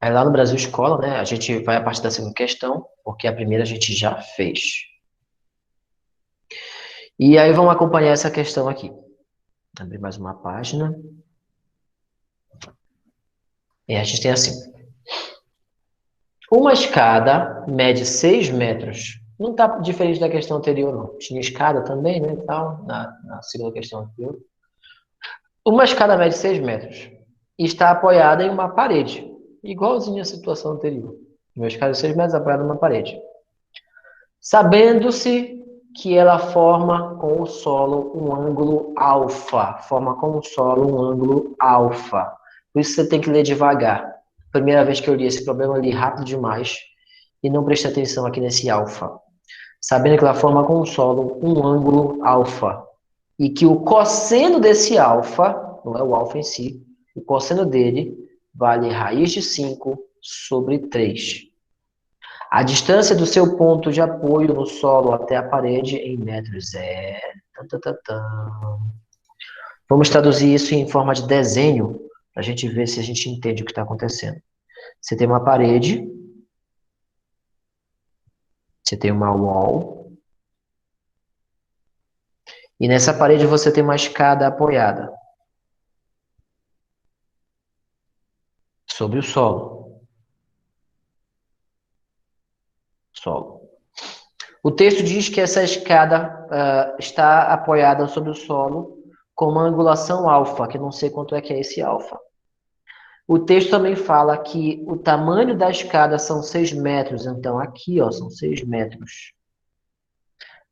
Aí lá no Brasil Escola, né, a gente vai a partir da segunda questão, porque a primeira a gente já fez. E aí vamos acompanhar essa questão aqui. Abrir mais uma página. E a gente tem assim. Uma escada mede 6 metros. Não está diferente da questão anterior, não. Tinha escada também, né, tal, na segunda questão anterior. Uma escada mede 6 metros. E está apoiada em uma parede. Igualzinho à situação anterior. Uma escada de 6 metros apoiada em uma parede. Sabendo-se que ela forma com o solo um ângulo alfa. Forma com o solo um ângulo alfa. Por isso você tem que ler devagar. Primeira vez que eu li esse problema, eu li rápido demais e não prestei atenção aqui nesse alfa. Sabendo que ela forma com o solo um ângulo alfa. E que o cosseno desse alfa, não é o alfa em si, o cosseno dele vale raiz de 5 sobre 3. A distância do seu ponto de apoio no solo até a parede em metros é... Vamos traduzir isso em forma de desenho, para a gente ver se a gente entende o que está acontecendo. Você tem uma parede, você tem uma wall, e nessa parede você tem uma escada apoiada sobre o solo. O texto diz que essa escada está apoiada sobre o solo com uma angulação alfa, que eu não sei quanto é que é esse alfa. O texto também fala que o tamanho da escada são 6 metros, então aqui ó, são 6 metros.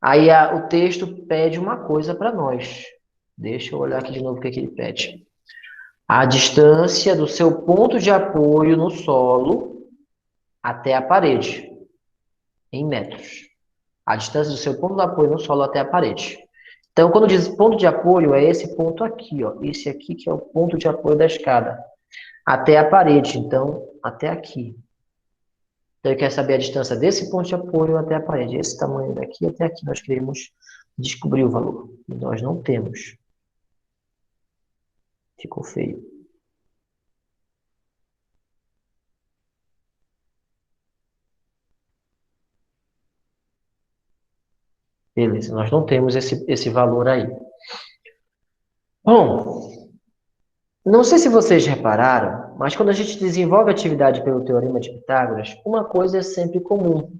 Aí o texto pede uma coisa para nós. Deixa eu olhar aqui de novo o que ele pede. A distância do seu ponto de apoio no solo até a parede, em metros. A distância do seu ponto de apoio no solo até a parede. Então, quando diz ponto de apoio, é esse ponto aqui, ó. Esse aqui que é o ponto de apoio da escada. Até a parede, então, até aqui. Então, ele quer saber a distância desse ponto de apoio até a parede. Esse tamanho daqui até aqui. Nós queremos descobrir o valor. E nós não temos. Ficou feio. Beleza, nós não temos esse valor aí. Bom, não sei se vocês repararam, mas quando a gente desenvolve a atividade pelo Teorema de Pitágoras, uma coisa é sempre comum.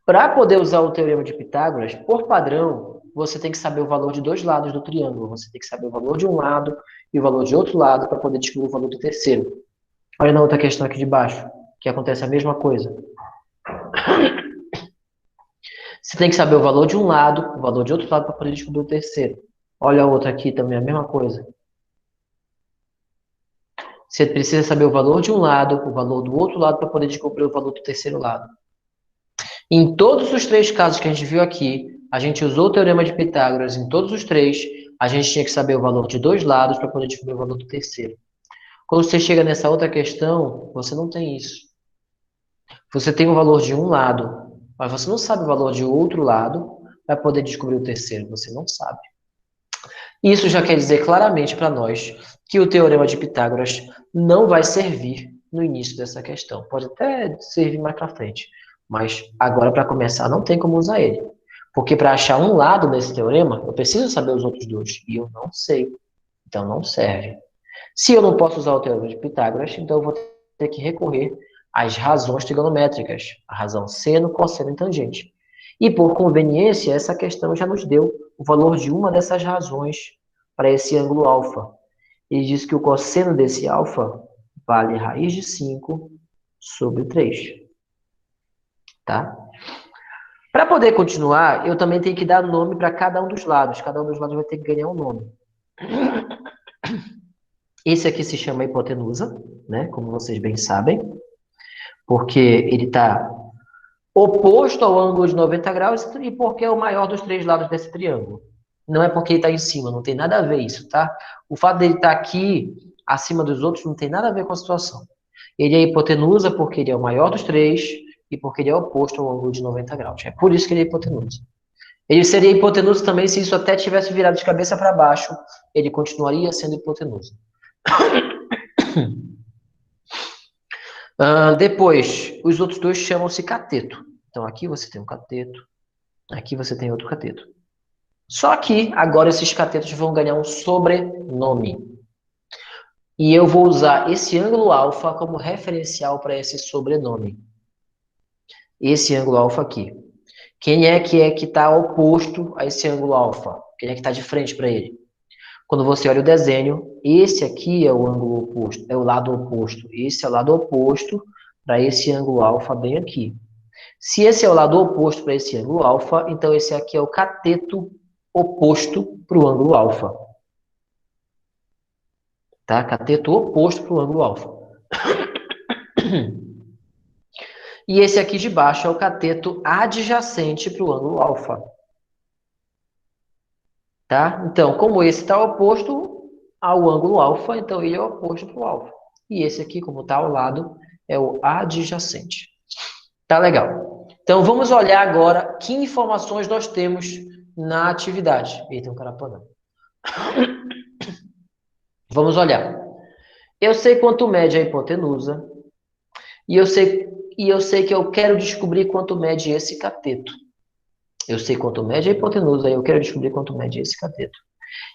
Para poder usar o Teorema de Pitágoras, por padrão, você tem que saber o valor de dois lados do triângulo. Você tem que saber o valor de um lado e o valor de outro lado para poder descobrir o valor do terceiro. Olha na outra questão aqui de baixo, que acontece a mesma coisa. Você tem que saber o valor de um lado, o valor de outro lado para poder descobrir o terceiro. Olha a outra aqui também, a mesma coisa. Você precisa saber o valor de um lado, o valor do outro lado para poder descobrir o valor do terceiro lado. Em todos os três casos que a gente viu aqui, a gente usou o Teorema de Pitágoras. Em todos os três, a gente tinha que saber o valor de dois lados para poder descobrir o valor do terceiro. Quando você chega nessa outra questão, você não tem isso. Você tem o valor de um lado, mas você não sabe o valor de outro lado para poder descobrir o terceiro. Você não sabe. Isso já quer dizer claramente para nós que o Teorema de Pitágoras não vai servir no início dessa questão. Pode até servir mais para frente, mas agora, para começar, não tem como usar ele. Porque para achar um lado desse teorema, eu preciso saber os outros dois. E eu não sei. Então, não serve. Se eu não posso usar o Teorema de Pitágoras, então eu vou ter que recorrer às razões trigonométricas. A razão seno, cosseno e tangente. E, por conveniência, essa questão já nos deu o valor de uma dessas razões para esse ângulo alfa. Ele diz que o cosseno desse alfa vale raiz de 5 sobre 3. Tá? Para poder continuar, eu também tenho que dar nome para cada um dos lados. Cada um dos lados vai ter que ganhar um nome. Esse aqui se chama hipotenusa, né? Como vocês bem sabem, porque ele está oposto ao ângulo de 90 graus e porque é o maior dos três lados desse triângulo. Não é porque ele está em cima, não tem nada a ver isso, tá? O fato dele estar aqui, acima dos outros, não tem nada a ver com a situação. Ele é hipotenusa porque ele é o maior dos três e porque ele é oposto ao ângulo de 90 graus. É por isso que ele é hipotenusa. Ele seria hipotenusa também se isso até tivesse virado de cabeça para baixo, ele continuaria sendo hipotenusa. Depois, os outros dois chamam-se cateto. Então, aqui você tem um cateto, aqui você tem outro cateto. Só que, agora, esses catetos vão ganhar um sobrenome. E eu vou usar esse ângulo alfa como referencial para esse sobrenome. Esse ângulo alfa aqui. Quem é que está oposto a esse ângulo alfa? Quem é que está de frente para ele? Quando você olha o desenho, esse aqui é o ângulo oposto, é o lado oposto. Esse é o lado oposto para esse ângulo alfa bem aqui. Se esse é o lado oposto para esse ângulo alfa, então esse aqui é o cateto oposto para o ângulo alfa. Tá? Cateto oposto para o ângulo alfa. E esse aqui de baixo é o cateto adjacente para o ângulo alfa. Tá? Então, como esse está oposto ao ângulo alfa, então ele é oposto para o alfa. E esse aqui, como está ao lado, é o adjacente. Tá legal. Então, vamos olhar agora que informações nós temos na atividade. Eita, um carapanã. Vamos olhar. Eu sei quanto mede a hipotenusa. E eu sei que eu quero descobrir quanto mede esse cateto. Eu sei quanto mede a hipotenusa e eu quero descobrir quanto mede esse cateto.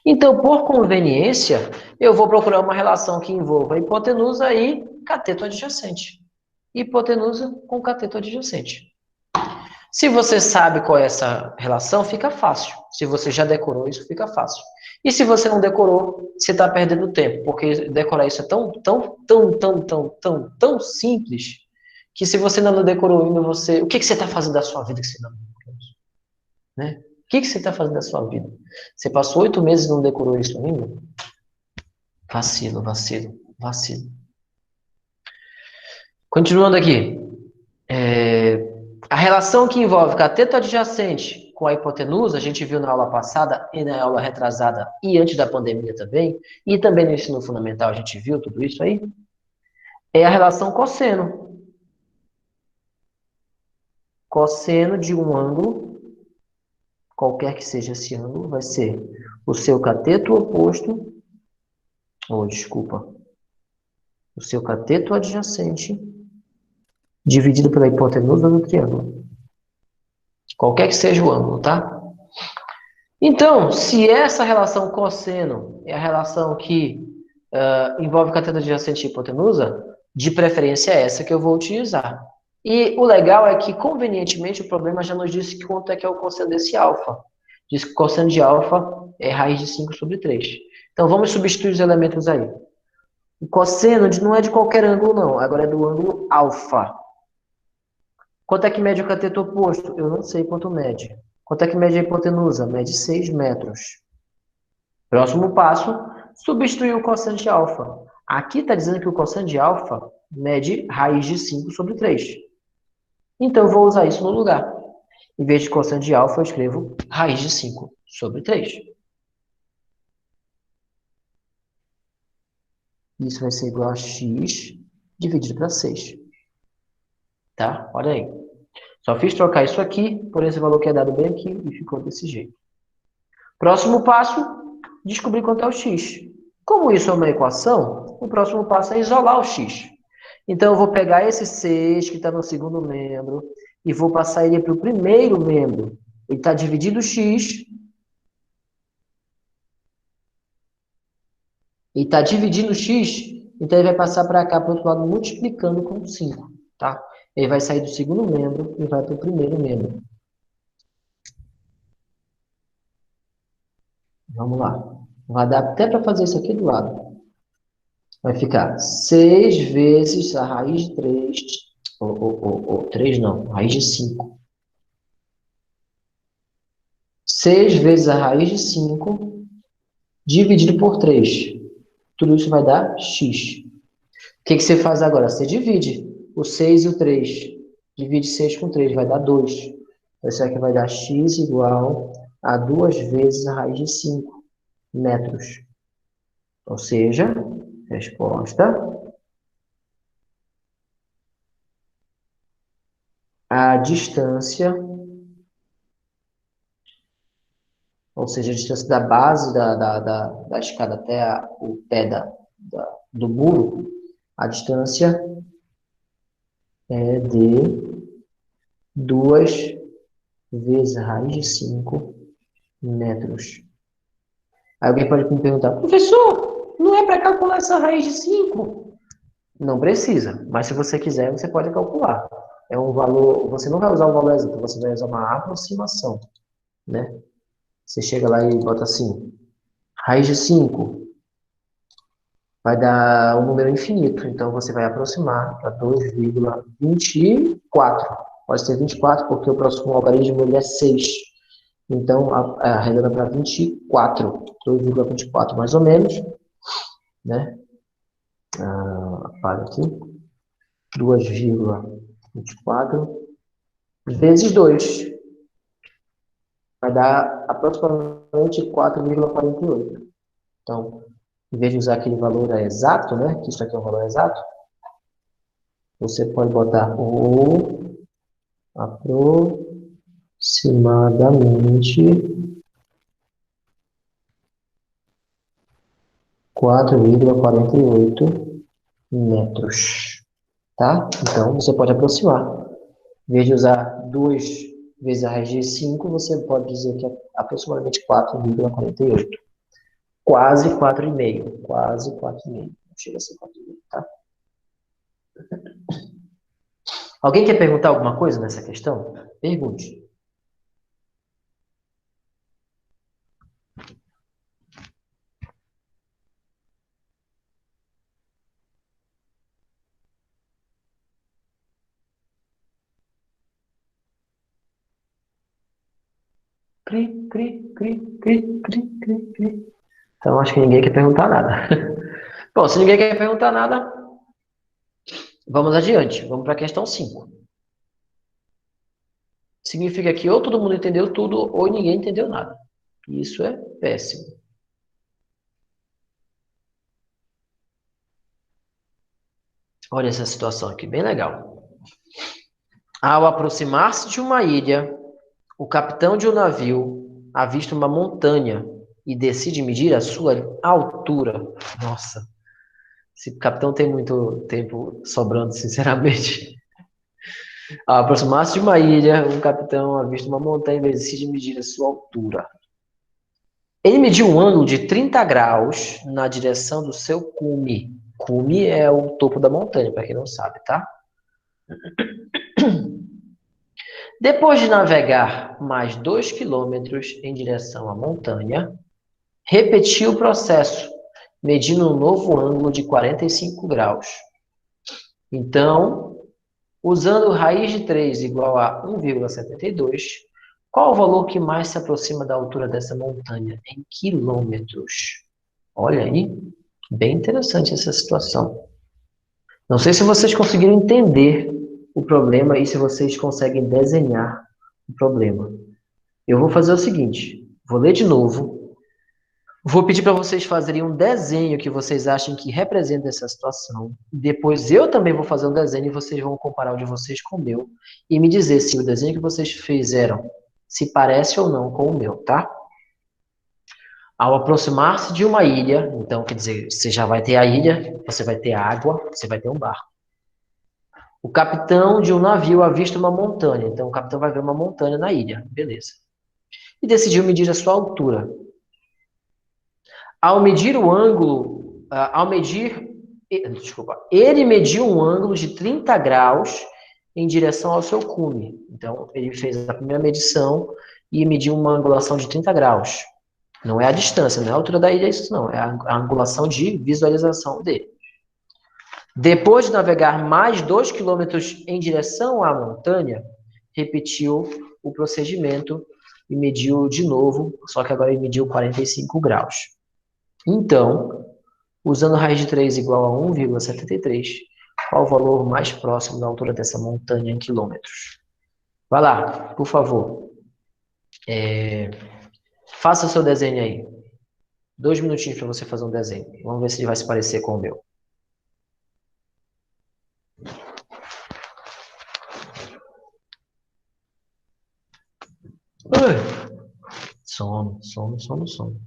Então, por conveniência, eu vou procurar uma relação que envolva hipotenusa e cateto adjacente. Hipotenusa com cateto adjacente. Se você sabe qual é essa relação, fica fácil. Se você já decorou isso, fica fácil. E se você não decorou, você está perdendo tempo, porque decorar isso é tão simples, que se você ainda não decorou ainda, o que você está fazendo da sua vida que você não decorou isso? Né? O que você está fazendo da sua vida? Você passou 8 meses e não decorou isso ainda? Vacilo. Continuando aqui. A relação que envolve cateto adjacente com a hipotenusa, a gente viu na aula passada e na aula retrasada e antes da pandemia também, e também no ensino fundamental a gente viu tudo isso aí, é a relação cosseno. Cosseno de um ângulo, qualquer que seja esse ângulo, vai ser o seu cateto oposto, o seu cateto adjacente, dividido pela hipotenusa do triângulo. Qualquer que seja o ângulo, tá? Então, se essa relação cosseno é a relação que envolve cateto adjacente e hipotenusa, de preferência é essa que eu vou utilizar. E o legal é que, convenientemente, o problema já nos disse quanto é que é o cosseno desse alfa. Diz que o cosseno de alfa é raiz de 5 sobre 3. Então, vamos substituir os elementos aí. O cosseno não é de qualquer ângulo, não. Agora é do ângulo alfa. Quanto é que mede o cateto oposto? Eu não sei quanto mede. Quanto é que mede a hipotenusa? Mede 6 metros. Próximo passo, substituir o cosseno de alfa. Aqui está dizendo que o cosseno de alfa mede raiz de 5 sobre 3. Então, eu vou usar isso no lugar. Em vez de cosseno de alfa, eu escrevo raiz de 5 sobre 3. Isso vai ser igual a x dividido para 6. Tá? Olha aí. Só fiz trocar isso aqui por esse valor que é dado bem aqui e ficou desse jeito. Próximo passo, descobrir quanto é o x. Como isso é uma equação, o próximo passo é isolar o x. Então, eu vou pegar esse 6 que está no segundo membro e vou passar ele para o primeiro membro. Ele está dividido x. Ele está dividindo x, então ele vai passar para cá, para o outro lado, multiplicando com 5. Tá? Ele vai sair do segundo membro e vai para o primeiro membro. Vamos lá. Vai dar até para fazer isso aqui do lado. Vai ficar 6 vezes a raiz de 3. 3 não, raiz de 5. 6 vezes a raiz de 5 dividido por 3. Tudo isso vai dar x. O que você faz agora? Você divide o 6 e o 3. Divide 6 com 3, vai dar 2. Isso aqui vai dar x igual a 2 vezes a raiz de 5 metros. Ou seja, resposta: a distância, ou seja, a distância da base da escada até o pé do muro, a distância é de 2 vezes a raiz de 5 metros. Aí alguém pode me perguntar, professor, não é para calcular essa raiz de 5? Não precisa, mas se você quiser, você pode calcular. É um valor, você não vai usar o valor exato, você vai usar uma aproximação, né? Você chega lá e bota assim, raiz de 5 vai dar um número infinito, então você vai aproximar para 2,24. Pode ser 24, porque o próximo logaritmo ele é 6. Então, arredonda para 24, 2,24 mais ou menos, né? Apaga aqui, 2,24 vezes 2, vai dar aproximadamente 4,48. Então, em vez de usar aquele valor exato, né, que isso aqui é um valor exato, você pode botar o aproximadamente 4,48 metros, tá? Então, você pode aproximar. Em vez de usar 2 vezes a raiz de 5, você pode dizer que é aproximadamente 4,48. Quase 4,5. Quase 4,5. Não chega a ser 4,5, tá? Alguém quer perguntar alguma coisa nessa questão? Pergunte. Cri, cri, cri, cri, cri, cri, cri. Então, acho que ninguém quer perguntar nada. Bom, se ninguém quer perguntar nada, vamos adiante. Vamos para a questão 5. Significa que ou todo mundo entendeu tudo, ou ninguém entendeu nada. Isso é péssimo. Olha essa situação aqui, bem legal. Ao aproximar-se de uma ilha, o capitão de um navio avista uma montanha e decide medir a sua altura. Nossa, esse capitão tem muito tempo sobrando, sinceramente. Ao aproximar-se de uma ilha, o capitão avista uma montanha e decide medir a sua altura. Ele mediu um ângulo de 30 graus na direção do seu cume. Cume é o topo da montanha, para quem não sabe, tá? Depois de navegar mais 2 quilômetros em direção à montanha, repetiu o processo, medindo um novo ângulo de 45 graus. Então, usando raiz de 3 igual a 1,72, qual o valor que mais se aproxima da altura dessa montanha em quilômetros? Olha aí, bem interessante essa situação. Não sei se vocês conseguiram entender o problema e se vocês conseguem desenhar o problema. Eu vou fazer o seguinte, vou ler de novo, vou pedir para vocês fazerem um desenho que vocês achem que representa essa situação. Depois eu também vou fazer um desenho e vocês vão comparar o de vocês com o meu e me dizer se o desenho que vocês fizeram se parece ou não com o meu, tá? Ao aproximar-se de uma ilha, então quer dizer, você já vai ter a ilha, você vai ter água, você vai ter um barco. O capitão de um navio avista uma montanha, então o capitão vai ver uma montanha na ilha, beleza. E decidiu medir a sua altura. Ao medir o ângulo, ele mediu um ângulo de 30 graus em direção ao seu cume. Então, ele fez a primeira medição e mediu uma angulação de 30 graus. Não é a distância, não é a altura da ilha, isso não. É a angulação de visualização dele. Depois de navegar mais 2 quilômetros em direção à montanha, repetiu o procedimento e mediu de novo, só que agora ele mediu 45 graus. Então, usando raiz de 3 igual a 1,73, qual o valor mais próximo da altura dessa montanha em quilômetros? Vai lá, por favor. Faça o seu desenho aí. 2 minutinhos para você fazer um desenho. Vamos ver se ele vai se parecer com o meu. Sono, sono, sono, sono.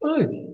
Ui.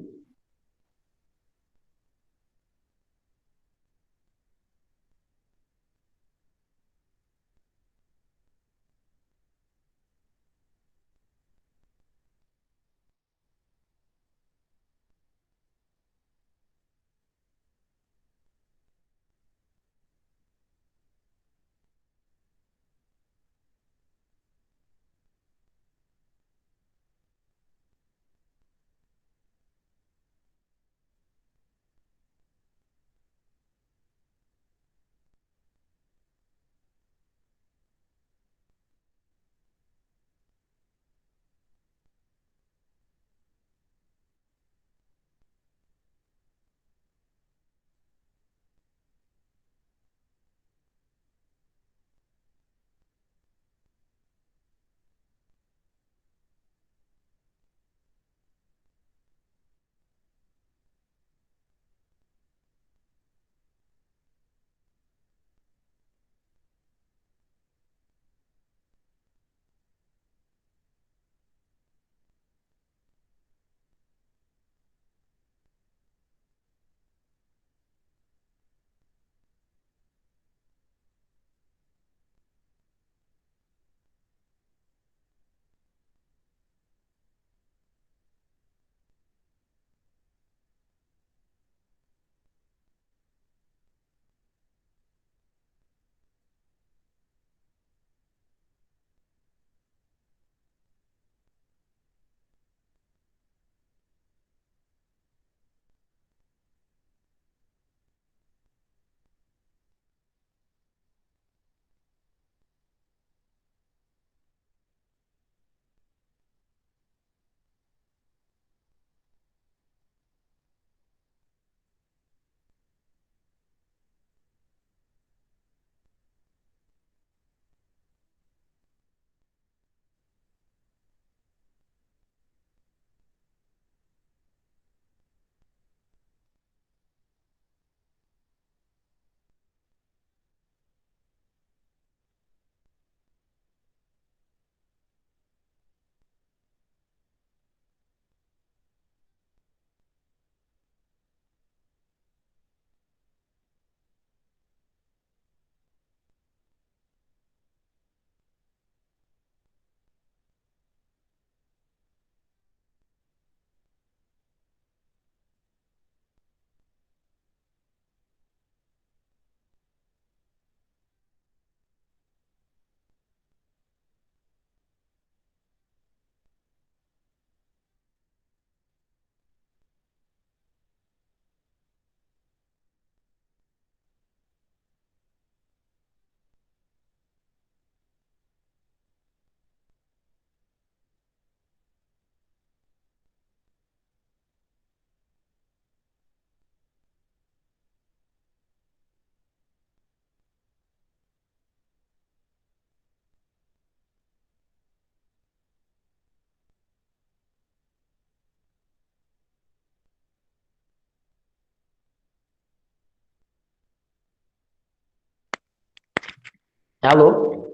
Alô,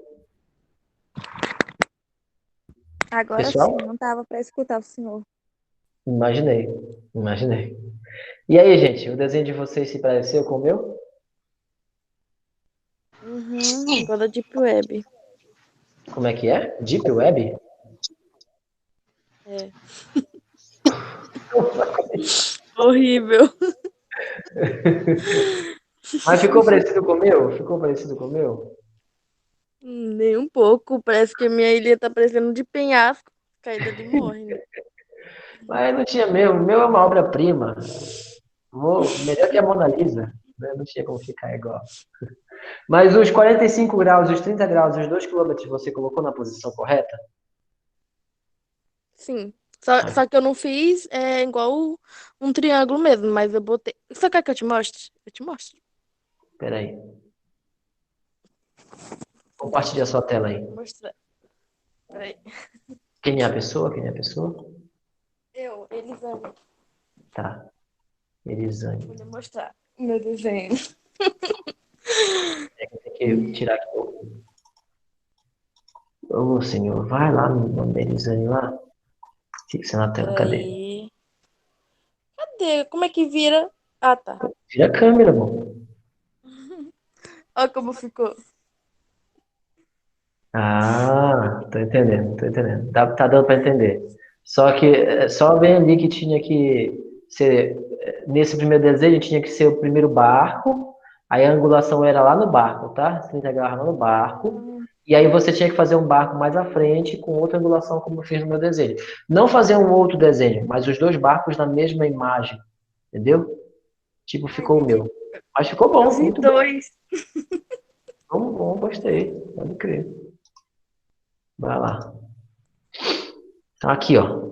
Agora sim, pessoal? não tava para escutar o senhor. Imaginei, imaginei. E aí, gente, o desenho de vocês se pareceu com o meu? Uhum, igual da Deep Web. Como é que é? Deep Web? É. Horrível. Mas ficou parecido com o meu? Ficou parecido com o meu? Nem um pouco. Parece que a minha ilha tá parecendo de penhasco. Caída de morre, né? Mas não tinha mesmo. O meu é uma obra-prima. Melhor que a Mona Lisa. Né? Não tinha como ficar igual. Mas os 45 graus, os 30 graus, os 2 quilômetros você colocou na posição correta? Sim. Só que eu não fiz igual um triângulo mesmo, mas eu botei. Você quer que eu te mostre? Eu te mostro. Peraí. Compartilha a sua tela aí. Vou mostrar. Peraí. Quem é a pessoa? Quem é a pessoa? Elisane. Tá. Elisane. Vou lhe mostrar o meu desenho. Tem que tirar aqui. Senhor, vai lá no nome da Elisane lá. Fixa na tela. Cadê? Peraí. manteiga. Como é que vira? Ah, tá. Vira a câmera, amor. Olha como ficou. Ah, tô entendendo, tô entendendo. Tá dando para entender. Só que só bem ali que tinha que ser, nesse primeiro desenho tinha que ser o primeiro barco, aí a angulação era lá no barco, tá? Você integrava lá no barco, e aí você tinha que fazer um barco mais à frente com outra angulação, como eu fiz no meu desenho. Não fazer um outro desenho, mas os dois barcos na mesma imagem, entendeu? Tipo, ficou o meu. Mas ficou Eu bom, vi muito bom. dois. Bom, gostei, pode crer. Vai lá. Então, aqui, ó.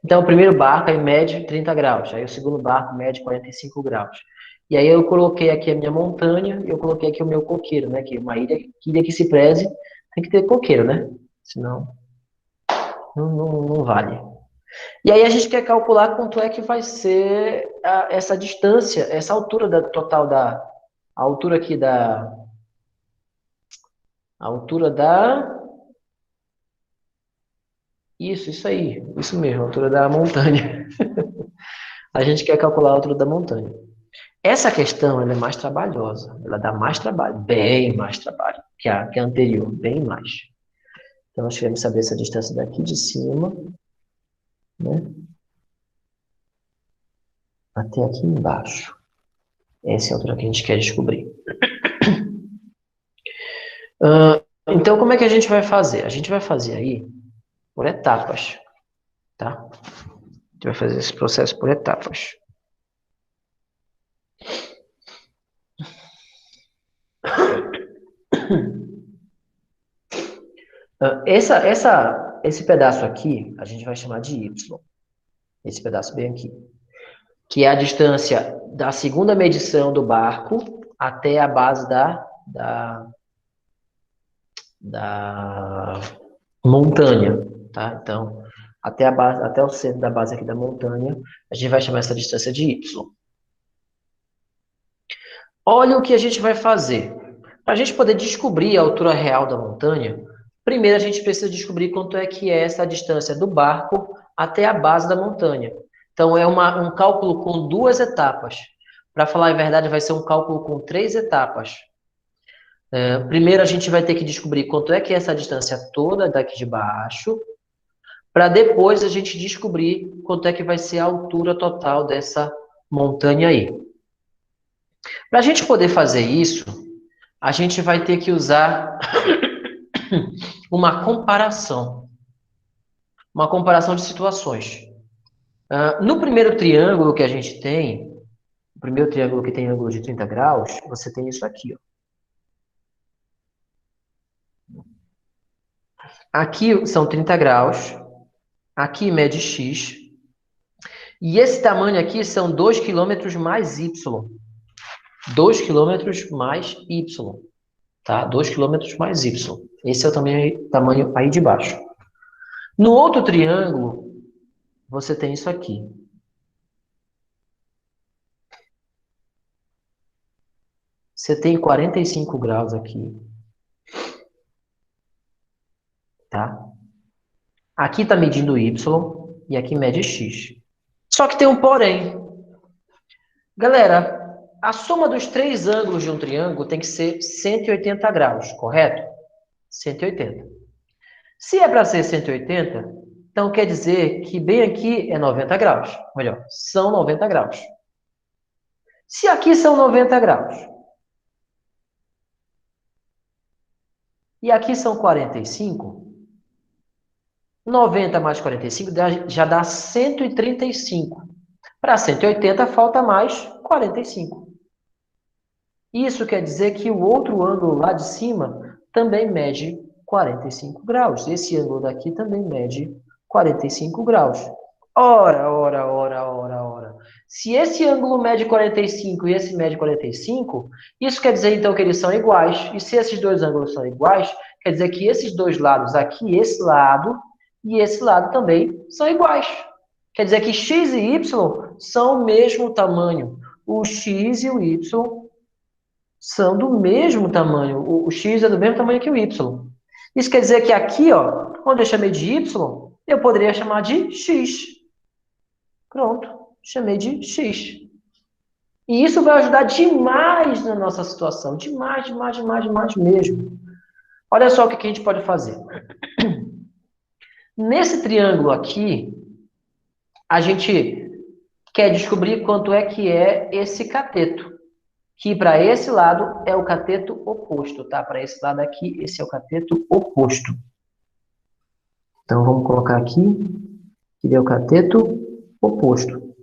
Então, o primeiro barco aí mede 30 graus, aí o segundo barco mede 45 graus. E aí eu coloquei aqui a minha montanha e eu coloquei aqui o meu coqueiro, né? Que uma ilha que se preze tem que ter coqueiro, né? Senão não vale. E aí a gente quer calcular quanto é que vai ser essa distância, essa altura total a altura aqui a altura da isso aí, isso mesmo, a altura da montanha. A gente quer calcular a altura da montanha. Essa questão ela é mais trabalhosa, ela dá mais trabalho, bem mais trabalho que a anterior, bem mais. Então nós queremos saber essa distância daqui de cima, né, até aqui embaixo. Essa é a altura que a gente quer descobrir. Então como é que a gente vai fazer? A gente vai fazer aí por etapas, tá? A gente vai fazer esse processo por etapas. Esse pedaço aqui, a gente vai chamar de Y. Esse pedaço bem aqui. Que é a distância da segunda medição do barco até a base da montanha, tá? Então, até o centro da base aqui da montanha, a gente vai chamar essa distância de Y. Olha o que a gente vai fazer. Para a gente poder descobrir a altura real da montanha, primeiro a gente precisa descobrir quanto é que é essa distância do barco até a base da montanha. Então, é um cálculo com duas etapas. Para falar a verdade, vai ser um cálculo com 3 etapas. Primeiro, a gente vai ter que descobrir quanto é que é essa distância toda daqui de baixo, para depois a gente descobrir quanto é que vai ser a altura total dessa montanha aí. Para a gente poder fazer isso, a gente vai ter que usar uma comparação de situações. No primeiro triângulo que a gente tem, o primeiro triângulo que tem ângulo de 30 graus, você tem isso aqui, ó. Aqui são 30 graus, aqui mede x, e esse tamanho aqui são 2 km mais y. 2 km mais y, tá? 2 km mais y. Esse é o tamanho aí de baixo. No outro triângulo, você tem isso aqui. Você tem 45 graus aqui. Tá? Aqui está medindo y e aqui mede x. Só que tem um porém. Galera, a soma dos 3 ângulos de um triângulo tem que ser 180 graus, correto? 180. Se é para ser 180, então quer dizer que bem aqui é 90 graus. Melhor, são 90 graus. Se aqui são 90 graus, e aqui são 45, 90 mais 45 já dá 135. Para 180 falta mais 45. Isso quer dizer que o outro ângulo lá de cima também mede 45 graus. Esse ângulo daqui também mede 45 graus. Ora. Se esse ângulo mede 45 e esse mede 45, isso quer dizer então que eles são iguais. E se esses dois ângulos são iguais, quer dizer que esses dois lados aqui, esse lado e esse lado também são iguais. Quer dizer que x e y são o mesmo tamanho. O x e o y são do mesmo tamanho. O x é do mesmo tamanho que o y. Isso quer dizer que aqui, ó, onde eu chamei de y, eu poderia chamar de x. Pronto, chamei de x. E isso vai ajudar demais na nossa situação. Demais, demais, demais, demais mesmo. Olha só o que a gente pode fazer. Nesse triângulo aqui, a gente quer descobrir quanto é que é esse cateto. Que para esse lado é o cateto oposto, tá? Para esse lado aqui, esse é o cateto oposto. Então, vamos colocar aqui, que é o cateto oposto.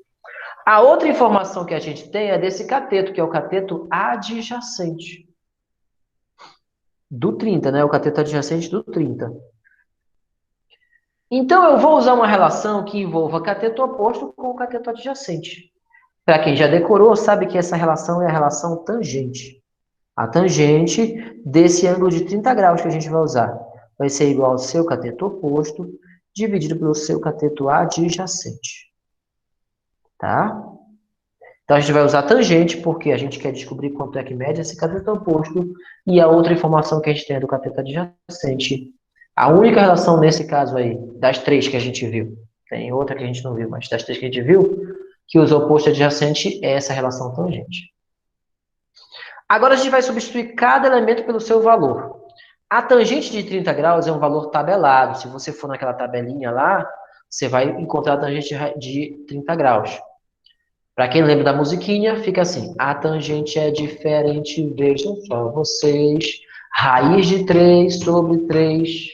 A outra informação que a gente tem é desse cateto, que é o cateto adjacente. Do 30, né? O cateto adjacente do 30. Então, eu vou usar uma relação que envolva cateto oposto com o cateto adjacente. Para quem já decorou, sabe que essa relação é a relação tangente. A tangente desse ângulo de 30 graus que a gente vai usar vai ser igual ao seu cateto oposto dividido pelo seu cateto adjacente. Tá? Então, a gente vai usar tangente porque a gente quer descobrir quanto é que mede esse cateto oposto e a outra informação que a gente tem é do cateto adjacente. A única relação nesse caso aí, das três que a gente viu, tem outra que a gente não viu, mas das três que a gente viu, que usa oposto adjacente é essa relação tangente. Agora a gente vai substituir cada elemento pelo seu valor. A tangente de 30 graus é um valor tabelado. Se você for naquela tabelinha lá, você vai encontrar a tangente de 30 graus. Para quem lembra da musiquinha, fica assim. A tangente é diferente, vejam só vocês. Raiz de 3 sobre 3.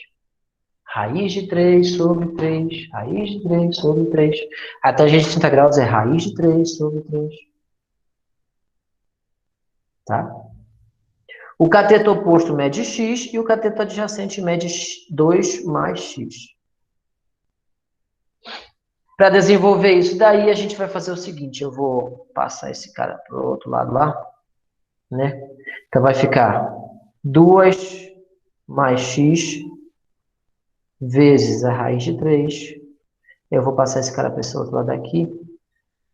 Raiz de 3 sobre 3. Raiz de 3 sobre 3. A tangente de 30 graus é raiz de 3 sobre 3. Tá? O cateto oposto mede x e o cateto adjacente mede 2 mais x. Para desenvolver isso daí, a gente vai fazer o seguinte, eu vou passar esse cara para o outro lado lá, né? Então vai ficar 2 mais x vezes a raiz de 3. Eu vou passar esse cara para esse outro lado aqui,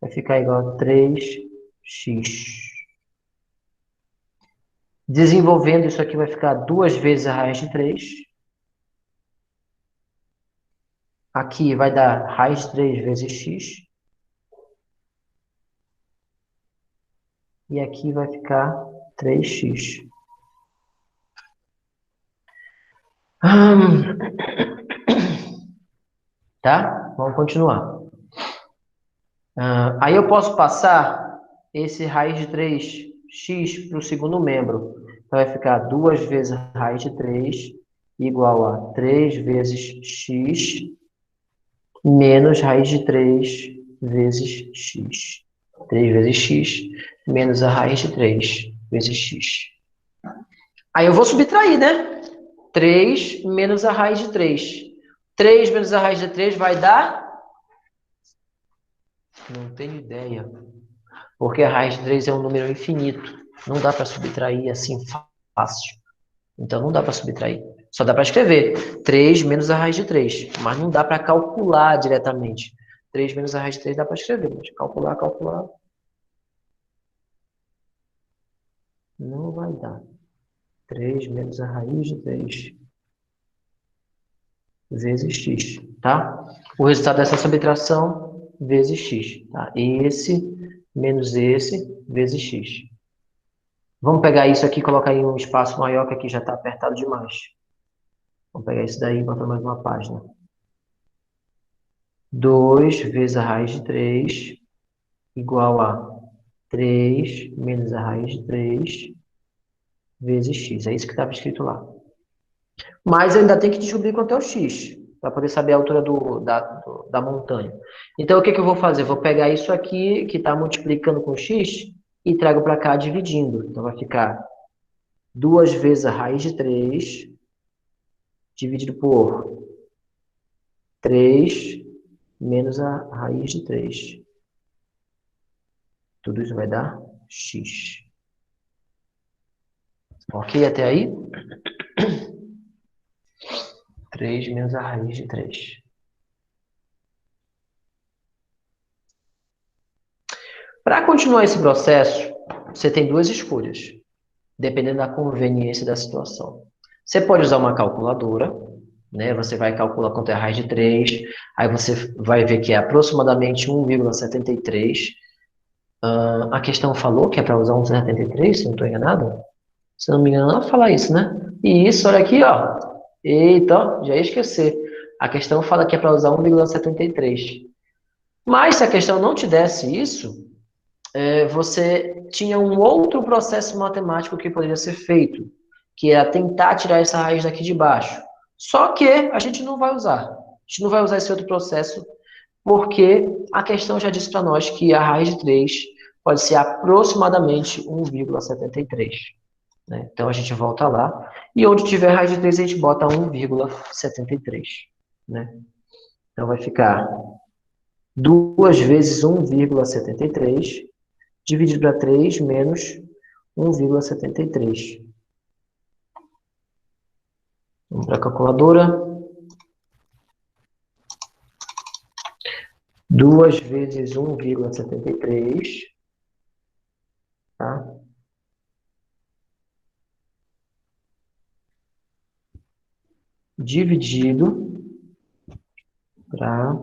vai ficar igual a 3x. Desenvolvendo isso aqui vai ficar 2 vezes a raiz de 3. Aqui vai dar raiz de 3 vezes x. E aqui vai ficar 3x. Tá? Vamos continuar. Aí eu posso passar esse raiz de 3x para o segundo membro. Então vai ficar 2 vezes a raiz de 3 igual a 3 vezes x menos raiz de 3 vezes x. 3 vezes x menos a raiz de 3 vezes x. Aí eu vou subtrair, né? 3 menos a raiz de 3. 3 menos a raiz de 3 vai dar... Não tenho ideia. Porque a raiz de 3 é um número infinito. Não dá para subtrair assim fácil. Então não dá para subtrair. Só dá para escrever 3 menos a raiz de 3. Mas não dá para calcular diretamente. 3 menos a raiz de 3 dá para escrever. Mas calcular. Não vai dar. 3 menos a raiz de 3 vezes x, tá? O resultado dessa subtração vezes x, tá? Esse menos esse vezes x. Vamos pegar isso aqui e colocar em um espaço maior, que aqui já está apertado demais. Vamos pegar isso daí e botar mais uma página. 2 vezes a raiz de 3 igual a 3 menos a raiz de 3 vezes x. É isso que estava escrito lá. Mas eu ainda tenho que descobrir quanto é o x, para poder saber a altura da montanha. Então, o que eu vou fazer? Vou pegar isso aqui, que está multiplicando com x, e trago para cá dividindo. Então, vai ficar 2 vezes a raiz de 3, dividido por 3 menos a raiz de 3. Tudo isso vai dar x. Ok até aí? 3 menos a raiz de 3. Para continuar esse processo, você tem duas escolhas, dependendo da conveniência da situação. Você pode usar uma calculadora, né? Você vai calcular quanto é a raiz de 3, aí você vai ver que é aproximadamente 1,73. A questão falou que é para usar 1,73, se não estou enganado. Se não me engano, ela fala isso, né? E isso, olha aqui, ó. Eita, ó, já ia esquecer. A questão fala que é para usar 1,73. Mas se a questão não te desse isso, você tinha um outro processo matemático que poderia ser feito, que é tentar tirar essa raiz daqui de baixo. Só que a gente não vai usar. A gente não vai usar esse outro processo, porque a questão já disse para nós que a raiz de 3 pode ser aproximadamente 1,73. Né? Então, a gente volta lá. E onde tiver raiz de 3, a gente bota 1,73. Né? Então, vai ficar 2 vezes 1,73 dividido para 3 menos 1,73. Vamos para a calculadora. 2 vezes 1,73. Tá? Dividido para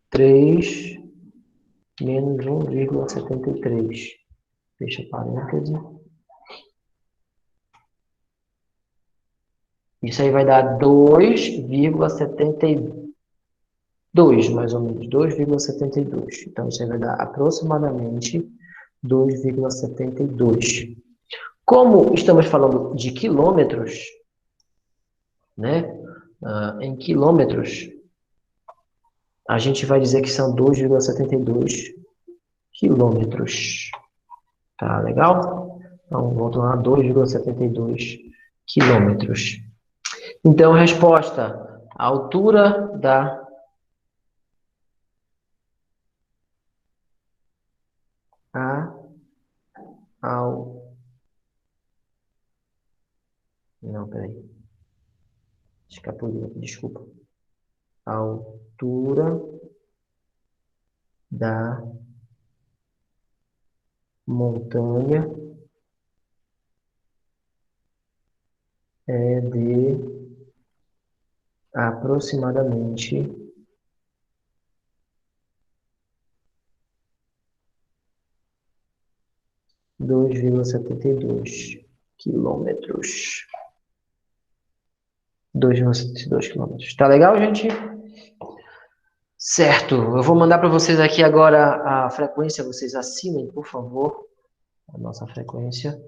3 menos 1,73. Fecha parêntese. Isso aí vai dar 2,72, mais ou menos. 2,72. Então, isso aí vai dar aproximadamente 2,72. Como estamos falando de quilômetros, né? Em quilômetros, a gente vai dizer que são 2,72 quilômetros. Tá legal? Então, volto lá, 2,72 quilômetros. Então, resposta, a altura da Não, peraí. Escapuliu aqui, desculpa. A altura da montanha é de aproximadamente 2,72 quilômetros. 2,72 quilômetros. Tá legal, gente? Certo. Eu vou mandar para vocês aqui agora a frequência. Vocês assinem, por favor, a nossa frequência.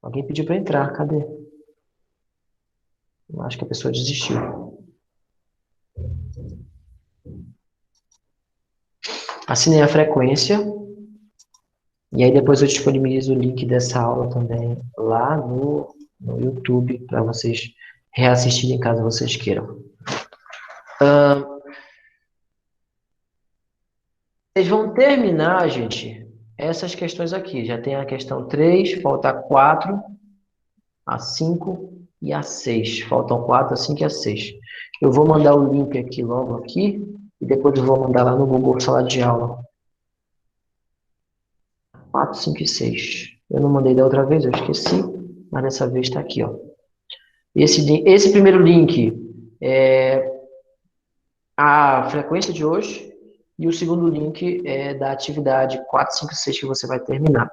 Alguém pediu para entrar. Cadê? Eu acho que a pessoa desistiu. Assinei a frequência. E aí depois eu disponibilizo o link dessa aula também lá no YouTube para vocês reassistirem caso vocês queiram. Vocês vão terminar, gente, essas questões aqui. Já tem a questão 3, falta a 4, a 5 e a 6. Faltam 4, a 5 e a 6. Eu vou mandar o link aqui logo aqui e depois eu vou mandar lá no Google Sala de Aula. 4, 5 e 6. Eu não mandei da outra vez, eu esqueci, mas dessa vez está aqui, ó. Esse primeiro link é a frequência de hoje e o segundo link é da atividade 4, 5 e 6 que você vai terminar.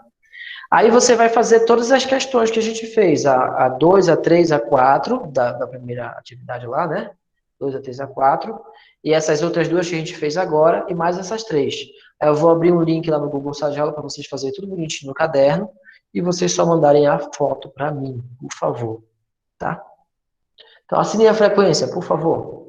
Aí você vai fazer todas as questões que a gente fez, a 2, a 3, a 4, da primeira atividade lá, né? 2, a 3, a 4, e essas outras duas que a gente fez agora, e mais essas 3. Aí eu vou abrir um link lá no Google Sala de Aula para vocês fazerem tudo bonitinho no caderno, e vocês só mandarem a foto para mim, por favor, tá? Então, assinem a frequência, por favor.